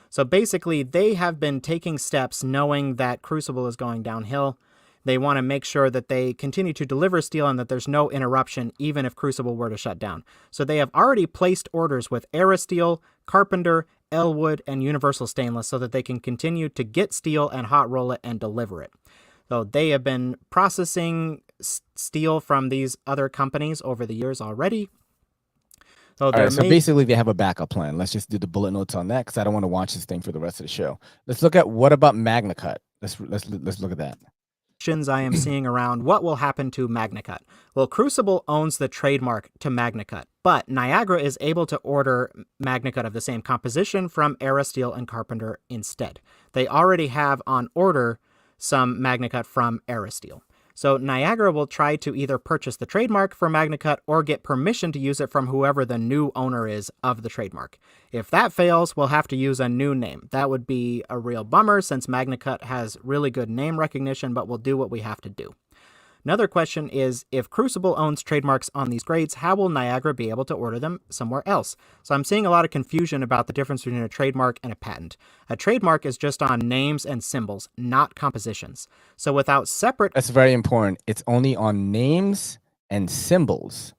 So basically, they have been taking steps knowing that Crucible is going downhill. They want to make sure that they continue to deliver steel and that there's no interruption, even if Crucible were to shut down. So they have already placed orders with Aerosteel, Carpenter, Elwood, and Universal Stainless so that they can continue to get steel and hot roll it and deliver it. So they have been processing steel from these other companies over the years already. So All there right, so may basically they have a backup plan. Let's just do the bullet notes on that because I don't want to watch this thing for the rest of the show. Let's look at what about Magnacut. Let's look at that. questions I am seeing around what will happen to Magnacut. Well, Crucible owns the trademark to Magnacut, but Niagara is able to order Magnacut of the same composition from Aristeel and Carpenter instead. They already have on order some Magnacut from Aristeel. So Niagara will try to either purchase the trademark for Magnacut or get permission to use it from whoever the new owner is of the trademark. If that fails, we'll have to use a new name. That would be a real bummer since Magnacut has really good name recognition, but we'll do what we have to do. Another question is, if Crucible owns trademarks on these grades, how will Niagara be able to order them somewhere else? So I'm seeing a lot of confusion about the difference between a trademark and a patent. A trademark is just on names and symbols, not compositions. So without separate... That's very important. It's only on names and symbols,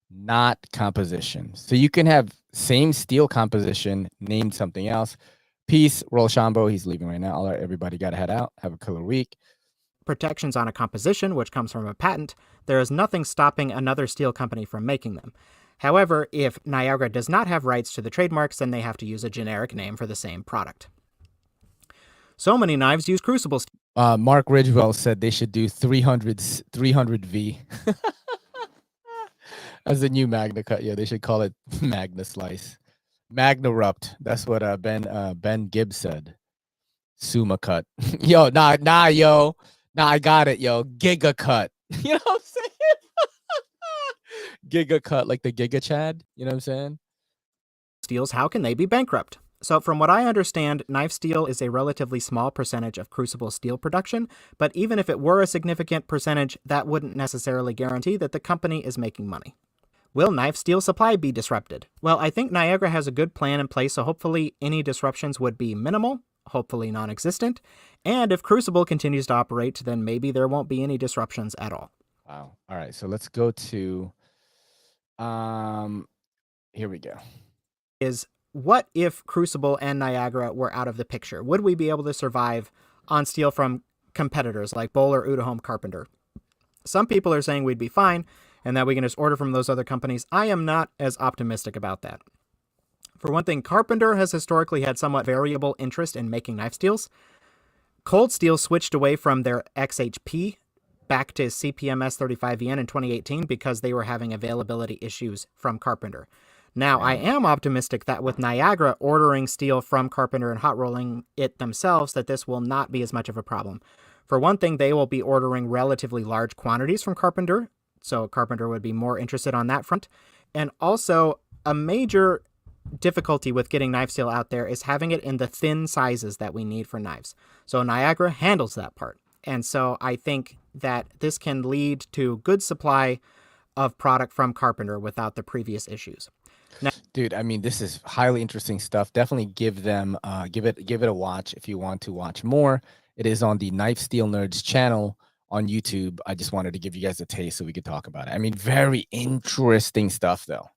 not composition. So you can have same steel composition named something else. Peace, Rolshambo, he's leaving right now. All right, everybody got to head out. Have a killer week. protections on a composition, which comes from a patent, there is nothing stopping another steel company from making them. However, if Niagara does not have rights to the trademarks, then they have to use a generic name for the same product. So many knives use Crucible steel. Mark Ridgewell said they should do 300V. As the new Magna Cut. Yeah, they should call it Magna Slice. Magnarupt. That's what Ben Gibbs said. Suma cut. Yo, yo. Nah, I got it, yo. Giga cut. You know what I'm saying? Giga cut, like the Giga Chad. You know what I'm saying? Steels, how can they be bankrupt? So from what I understand, knife steel is a relatively small percentage of Crucible steel production, but even if it were a significant percentage, that wouldn't necessarily guarantee that the company is making money. Will knife steel supply be disrupted? Well, I think Niagara has a good plan in place, so hopefully any disruptions would be minimal, hopefully non-existent, and if Crucible continues to operate, then maybe there won't be any disruptions at all. Wow. All right, so let's go to here we go. Is what if Crucible and Niagara were out of the picture? Would we be able to survive on steel from competitors like Bowler, Udahome, Carpenter? Some people are saying we'd be fine and that we can just order from those other companies. I am not as optimistic about that. For one thing, Carpenter has historically had somewhat variable interest in making knife steels. Cold Steel switched away from their XHP back to CPMS 35VN in 2018 because they were having availability issues from Carpenter. Now, I am optimistic that with Niagara ordering steel from Carpenter and hot rolling it themselves, that this will not be as much of a problem. For one thing, they will be ordering relatively large quantities from Carpenter, so Carpenter would be more interested on that front. And also, a major difficulty with getting knife steel out there is having it in the thin sizes that we need for knives. So Niagara handles that part. And so I think that this can lead to good supply of product from Carpenter without the previous issues. Now, dude, I mean, this is highly interesting stuff. Definitely give them give it a watch if you want to watch more. It is on the Knife Steel Nerds channel on YouTube. I just wanted to give you guys a taste so we could talk about it. I mean, very interesting stuff though.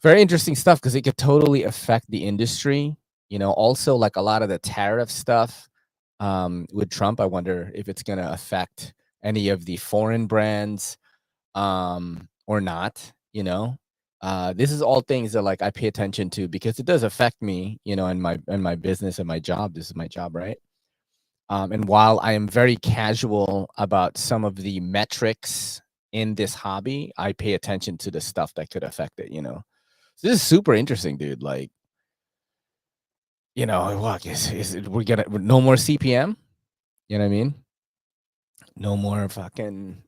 Very interesting stuff because it could totally affect the industry. You know, also like a lot of the tariff stuff with Trump. I wonder if it's going to affect any of the foreign brands or not, you know. This is all things that like I pay attention to because it does affect me, you know, in my business and my job. This is my job, right? And while I am very casual about some of the metrics in this hobby, I pay attention to the stuff that could affect it, you know. So this is super interesting, dude. Like, you know, look, we're gonna no more CPM, you know what I mean? No more fucking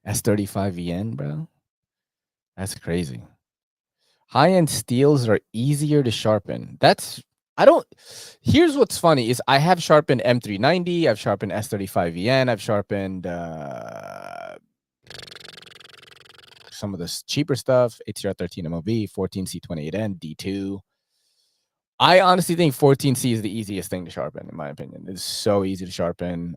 S35VN, bro. That's crazy. High-end steels are easier to sharpen. Here's what's funny is I have sharpened M390, I've sharpened S35VN, I've sharpened some of this cheaper stuff, ATR 13 MOV, 14C28N, D2. I honestly think 14C is the easiest thing to sharpen, in my opinion. It's so easy to sharpen.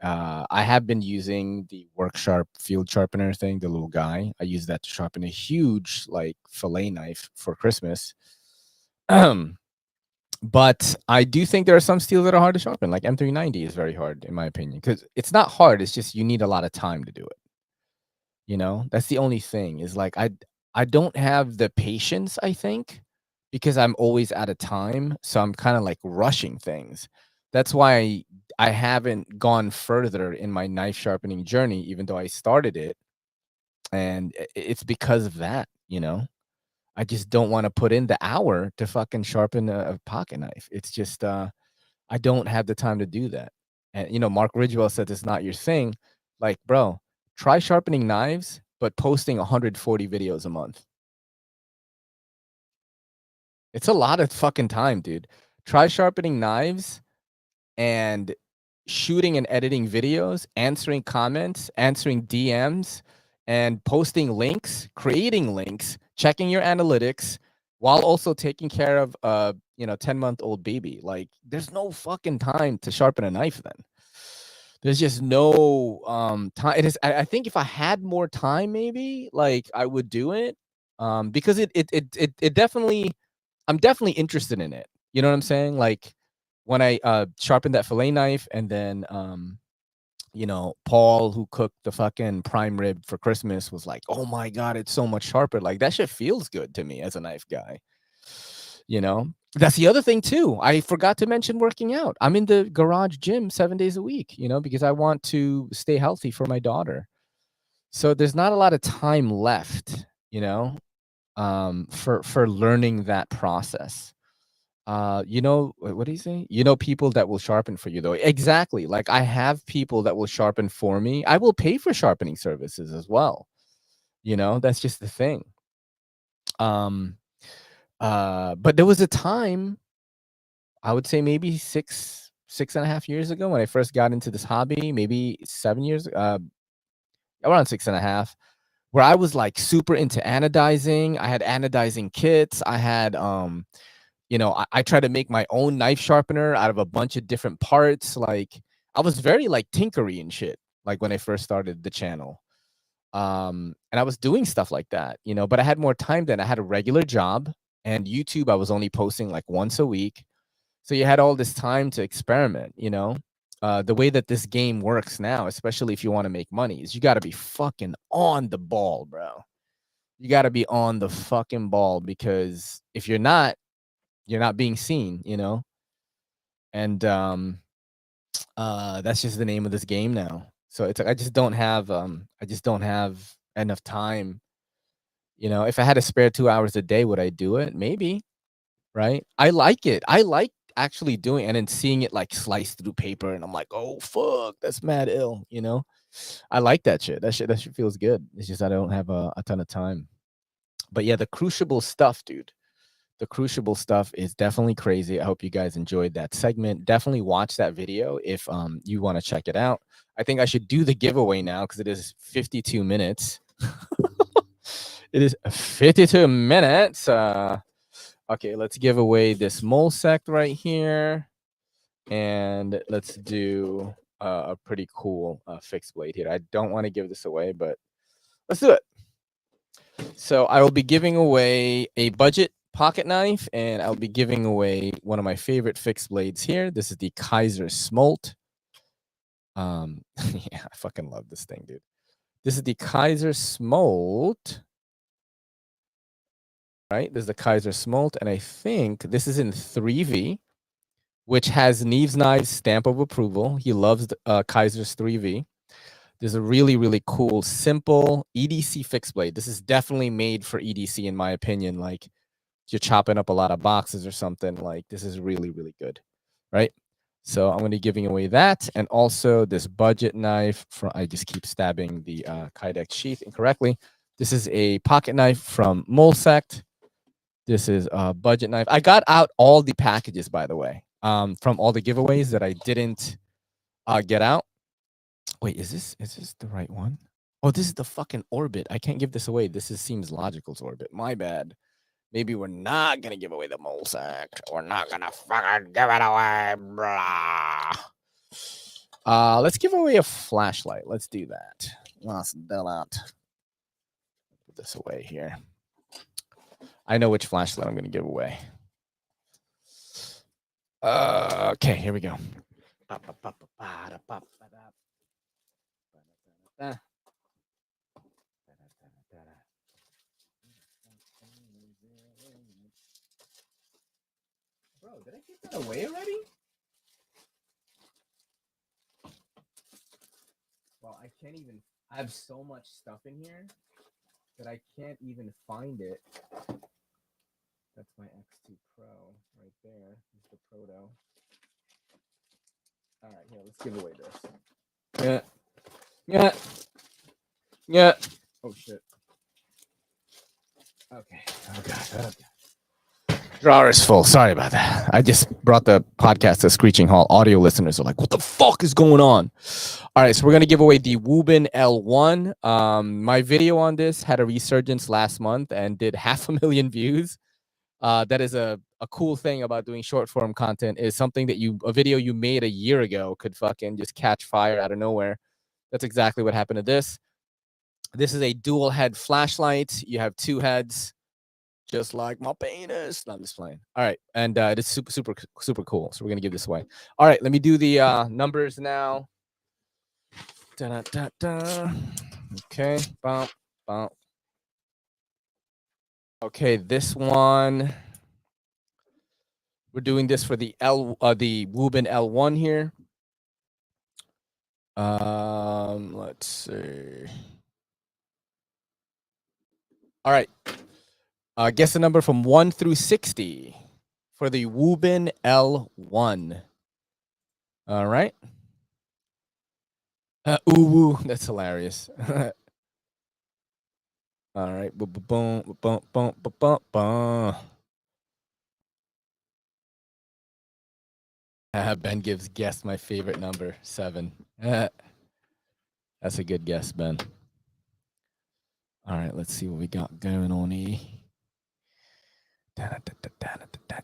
I have been using the WorkSharp field sharpener thing, the little guy. I use that to sharpen a huge like fillet knife for Christmas. But I do think there are some steels that are hard to sharpen. Like M390 is very hard, in my opinion, because it's not hard. It's just you need a lot of time to do it. You know, that's the only thing is like I don't have the patience, I think, because I'm always out of time. So I'm kind of like rushing things. That's why I haven't gone further in my knife sharpening journey, even though I started it. And it's because of that, you know? I just don't want to put in the hour to fucking sharpen a pocket knife. It's just, I don't have the time to do that. And, you know, Mark Ridgewell said it's not your thing. Like, bro, try sharpening knives, but posting 140 videos a month. It's a lot of fucking time, dude. Try sharpening knives and shooting and editing videos, answering comments, answering DMs, and posting links, creating links, checking your analytics while also taking care of a, you know, 10-month-old baby. Like, there's no fucking time to sharpen a knife then. There's just no time. It is I think if I had more time, maybe like I would do it. Because it definitely, I'm definitely interested in it. You know what I'm saying? Like when I sharpened that fillet knife, and then you know, Paul, who cooked the fucking prime rib for Christmas, was like, "Oh my god, it's so much sharper." Like that shit feels good to me as a knife guy. You know, that's the other thing too. I forgot to mention working out. I'm in the garage gym 7 days a week. You know, because I want to stay healthy for my daughter. So there's not a lot of time left. You know, for learning that process. You know, what do you say? You know, people that will sharpen for you though. Exactly. Like I have people that will sharpen for me. I will pay for sharpening services as well. You know, that's just the thing. Um, but there was a time, I would say maybe 6.5 years ago when I first got into this hobby, maybe 7 years, around 6.5, where I was like super into anodizing. I had anodizing kits. I had you know, I tried to make my own knife sharpener out of a bunch of different parts. Like I was very like tinkery and shit, like when I first started the channel. And I was doing stuff like that, you know, but I had more time then. I had a regular job, and YouTube, I was only posting like once a week. So you had all this time to experiment, you know. The way that this game works now, especially if you want to make money, is you got to be fucking on the ball, bro. You got to be on the fucking ball, because if you're not being seen, you know? And that's just the name of this game now. So it's like I just don't have enough time. You know, if I had to spare 2 hours a day, would I do it? Maybe, right? I like it. I like actually doing and then seeing it like sliced through paper, and I'm like, oh fuck, that's mad ill, you know? I like that shit. That shit feels good. It's just I don't have a ton of time. But yeah, the crucible stuff, dude. The crucible stuff is definitely crazy. I hope you guys enjoyed that segment. Definitely watch that video if you want to check it out. I think I should do the giveaway now because it is 52 minutes. It is 52 minutes. Okay, let's give away this mole sect right here. And let's do a pretty cool fixed blade here. I don't want to give this away, but let's do it. So I will be giving away a budget pocket knife, and I'll be giving away one of my favorite fixed blades here. This is the Kizer Smolt. Yeah, I fucking love this thing, dude. This is the Kizer Smolt. Right? This is the Kizer Smolt, and I think this is in 3V, which has Neves Knives stamp of approval. He loves the, Kizer's 3V. There's a really, really cool, simple EDC fixed blade. This is definitely made for EDC, in my opinion. Like, you're chopping up a lot of boxes or something, like this is really, really good, right? So I'm going to be giving away that, and also this budget knife from, I just keep stabbing the Kydex sheath incorrectly. This is a pocket knife from Molsect. This is a budget knife. I got out all the packages, by the way, from all the giveaways that I didn't get out. Wait, is this the right one? Oh, this is the fucking Orbit. I can't give this away. Seems logical's Orbit. My bad. Maybe we're not gonna give away the mole sack. We're not gonna fucking give it away. Blah. Let's give away a flashlight. Let's do that. Let's do that. Put this away here. I know which flashlight I'm gonna give away. Okay, here we go. did I get that away already? Well, I can't even. I have so much stuff in here that I can't even find it. That's my X2 Pro right there. It's the Proto. All right, here, let's give away this. Yeah. Yeah. Oh, shit. Okay. Oh, God. Oh, God. Drawer is full. Sorry about that. I just brought the podcast to screeching halt. Audio listeners are like, what the fuck is going on? All right, so we're going to give away the Woobin L1. My video on this had a resurgence last month and did 500,000 views. That is a cool thing about doing short form content, is something that a video you made a year ago could fucking just catch fire out of nowhere. That's exactly what happened to this. This is a dual head flashlight. You have two heads, just like my penis. No, I'm just playing. All right, and it is super, super, super cool. So we're gonna give this away. All right, let me do the numbers now. Da-da-da-da. Okay, bump, bump. Okay, this one. We're doing this for the Woobin L1 here. Let's see. All right. Guess the number from 1 through 60 for the Woobin L1. All right. Ooh, that's hilarious. All right. Boom, boom, boom, boom, boom, boom. Ben gives guess my favorite number, 7. That's a good guess, Ben. All right, let's see what we got going on here.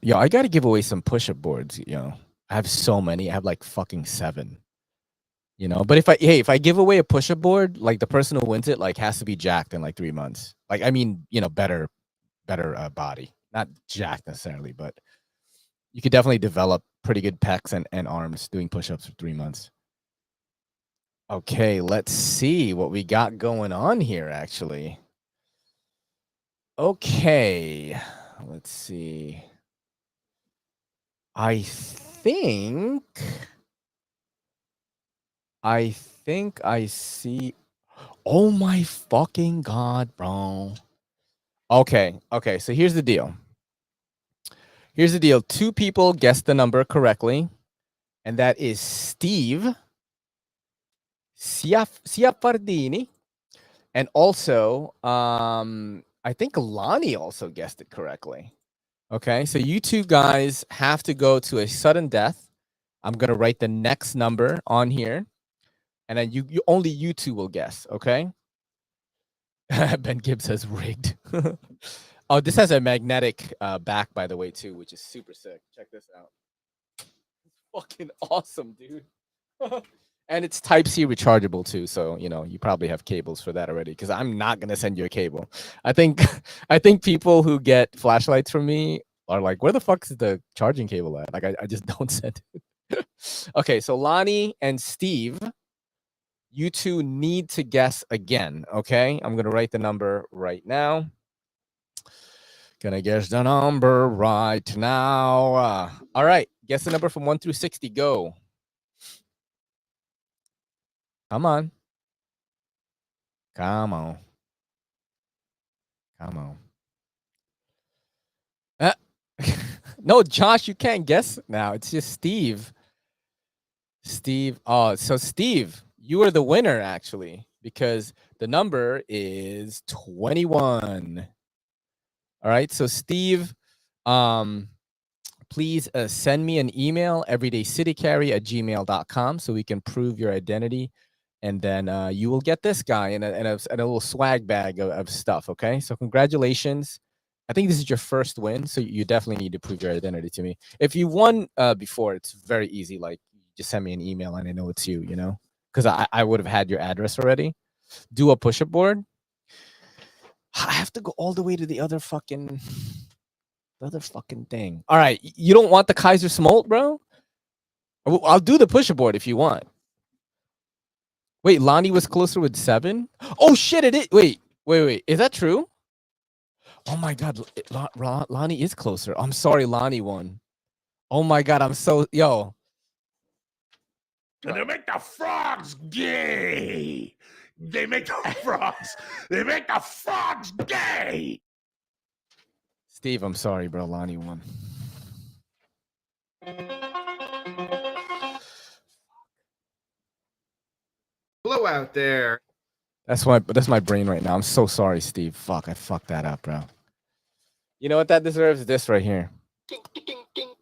Yo, I got to give away some push-up boards. I have so many. I have like fucking 7. But if I give away a push-up board, like the person who wins it like has to be jacked in like 3 months. Like, I mean, better body, not jacked necessarily, but you could definitely develop pretty good pecs and arms doing push-ups for 3 months. Okay, let's see what we got going on here, actually. Okay, let's see. I think I see. Oh my fucking God, bro. Okay, so here's the deal. 2 people guessed the number correctly, and that is Steve Ciaffardini, and also I think Lonnie also guessed it correctly. Okay, so you two guys have to go to a sudden death. I'm gonna write the next number on here, and then you only you two will guess. Okay. Ben Gibbs has rigged. Oh, this has a magnetic back, by the way, too, which is super sick. Check this out. It's fucking awesome, dude. And it's Type-C rechargeable, too. So, you probably have cables for that already, because I'm not going to send you a cable. I think people who get flashlights from me are like, where the fuck is the charging cable at? Like, I just don't send it. Okay, so Lonnie and Steve, you two need to guess again, okay? I'm going to write the number right now. Gonna guess the number right now. All right, guess the number from 1 through 60. Go. Come on. Come on. Come on. No, Josh, you can't guess now. It's just Steve. Steve. Oh, so Steve, you are the winner, actually, because the number is 21. All right, so Steve, please send me an email, everydaycitycarry@gmail.com, so we can prove your identity. And then you will get this guy and a little swag bag of stuff, okay? So congratulations. I think this is your first win, so you definitely need to prove your identity to me. If you won before, it's very easy. Like, just send me an email and I know it's you, because I would have had your address already. Do a push-up board. I have to go all the way to the other fucking thing. All right, you don't want the Kizer Smolt, bro? I'll do the push-up board if you want. Wait, Lonnie was closer with 7? Oh shit, it is. Wait. Is that true? Oh my God, Lonnie is closer. I'm sorry, Lonnie won. Oh my god, I'm so yo. And they make the frogs gay. They make the frogs. They make the frogs gay. Steve, I'm sorry, bro. Lonnie won. Hello out there. That's my brain right now. I'm so sorry, Steve. Fuck, I fucked that up, bro. You know what that deserves? This right here. Ding, ding, ding, ding.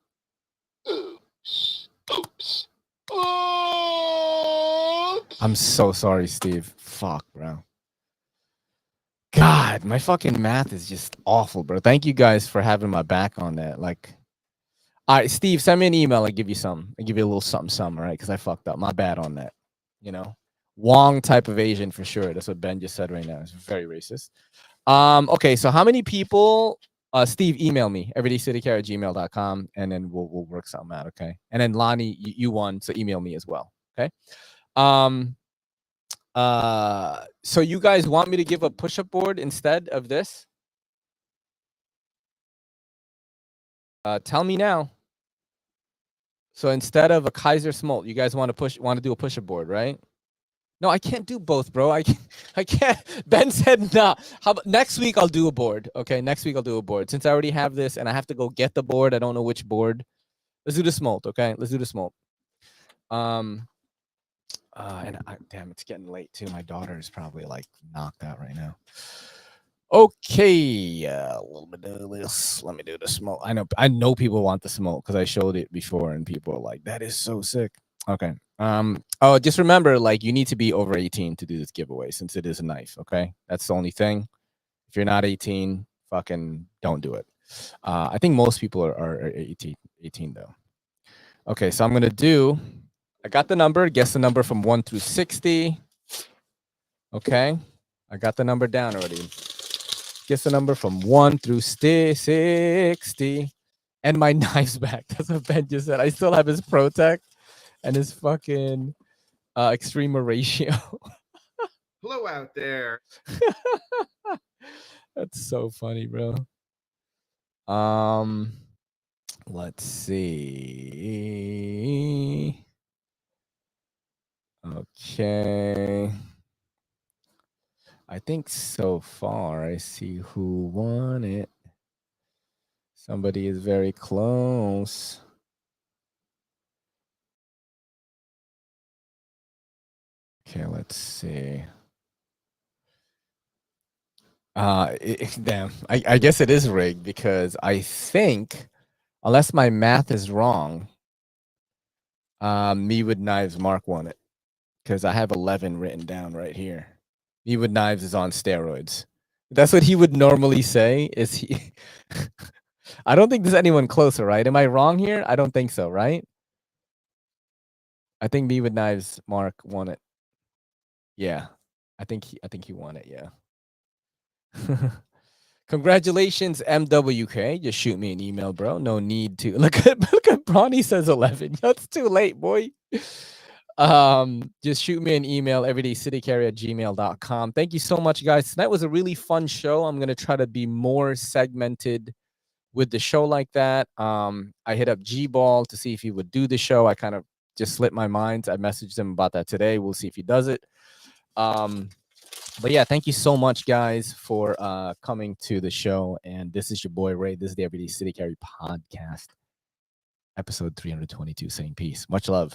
Oops. Oops. Oops. I'm so sorry, Steve. Fuck, bro. God, my fucking math is just awful, bro. Thank you guys for having my back on that. Like, all right, Steve, send me an email. I'll give you some. I'll give you a little something, all right? Because I fucked up. My bad on that. You know, Wong type of Asian for sure. That's what Ben just said right now. It's very racist. Okay, so how many people? Steve, email me everydaycitycarry@gmail.com, and then we'll work something out. Okay, and then Lonnie, you won, so email me as well. Okay. So you guys want me to give a push-up board instead of this? Tell me now. So instead of a Kizer Smolt, you guys want to do a push-up board, right? No, I can't do both, bro. I can't. Ben said nah. How about next week I'll do a board. Okay, next week I'll do a board. Since I already have this and I have to go get the board, I don't know which board. Let's do the Smolt, okay? Let's do the Smolt. Damn, it's getting late too. My daughter is probably like knocked out right now. Okay, a little bit of this. Let me do the Smolt. I know people want the Smolt because I showed it before, and people are like, "That is so sick." Okay. Oh, just remember, like, you need to be over 18 to do this giveaway since it is a knife. Okay, that's the only thing. If you're not 18, fucking don't do it. I think most people are 18 though. Okay, so I'm gonna do. I got the number. Guess the number from 1 through 60. Okay, I got the number down already. Guess the number from 1 through 60. And my knives back. That's what Ben just said. I still have his Protect and his fucking extreme ratio. Hello out there. That's so funny, bro. Let's see. Okay. I think so far I see who won it. Somebody is very close. Okay, let's see. Damn. I guess it is rigged because I think, unless my math is wrong, Mewood Knives Mark won it because I have 11 written down right here. Mewood Knives is on steroids. That's what he would normally say. Is he? I don't think there's anyone closer, right? Am I wrong here? I don't think so, right? I think Mewood Knives Mark won it. Yeah, I think he won it. Yeah. Congratulations, MWK. Just shoot me an email, bro. No need to look at Bronny says 11. That's too late, boy. Just shoot me an email, everydaycitycarry@gmail.com. Thank you so much, guys. Tonight was a really fun show. I'm gonna try to be more segmented with the show like that. I hit up G-Ball to see if he would do the show. I kind of just slipped my mind. I messaged him about that today. We'll see if he does it. But yeah, thank you so much, guys, for coming to the show. And this is your boy Ray. This is the Everyday City Carry podcast, episode 322. Saying peace. Much love.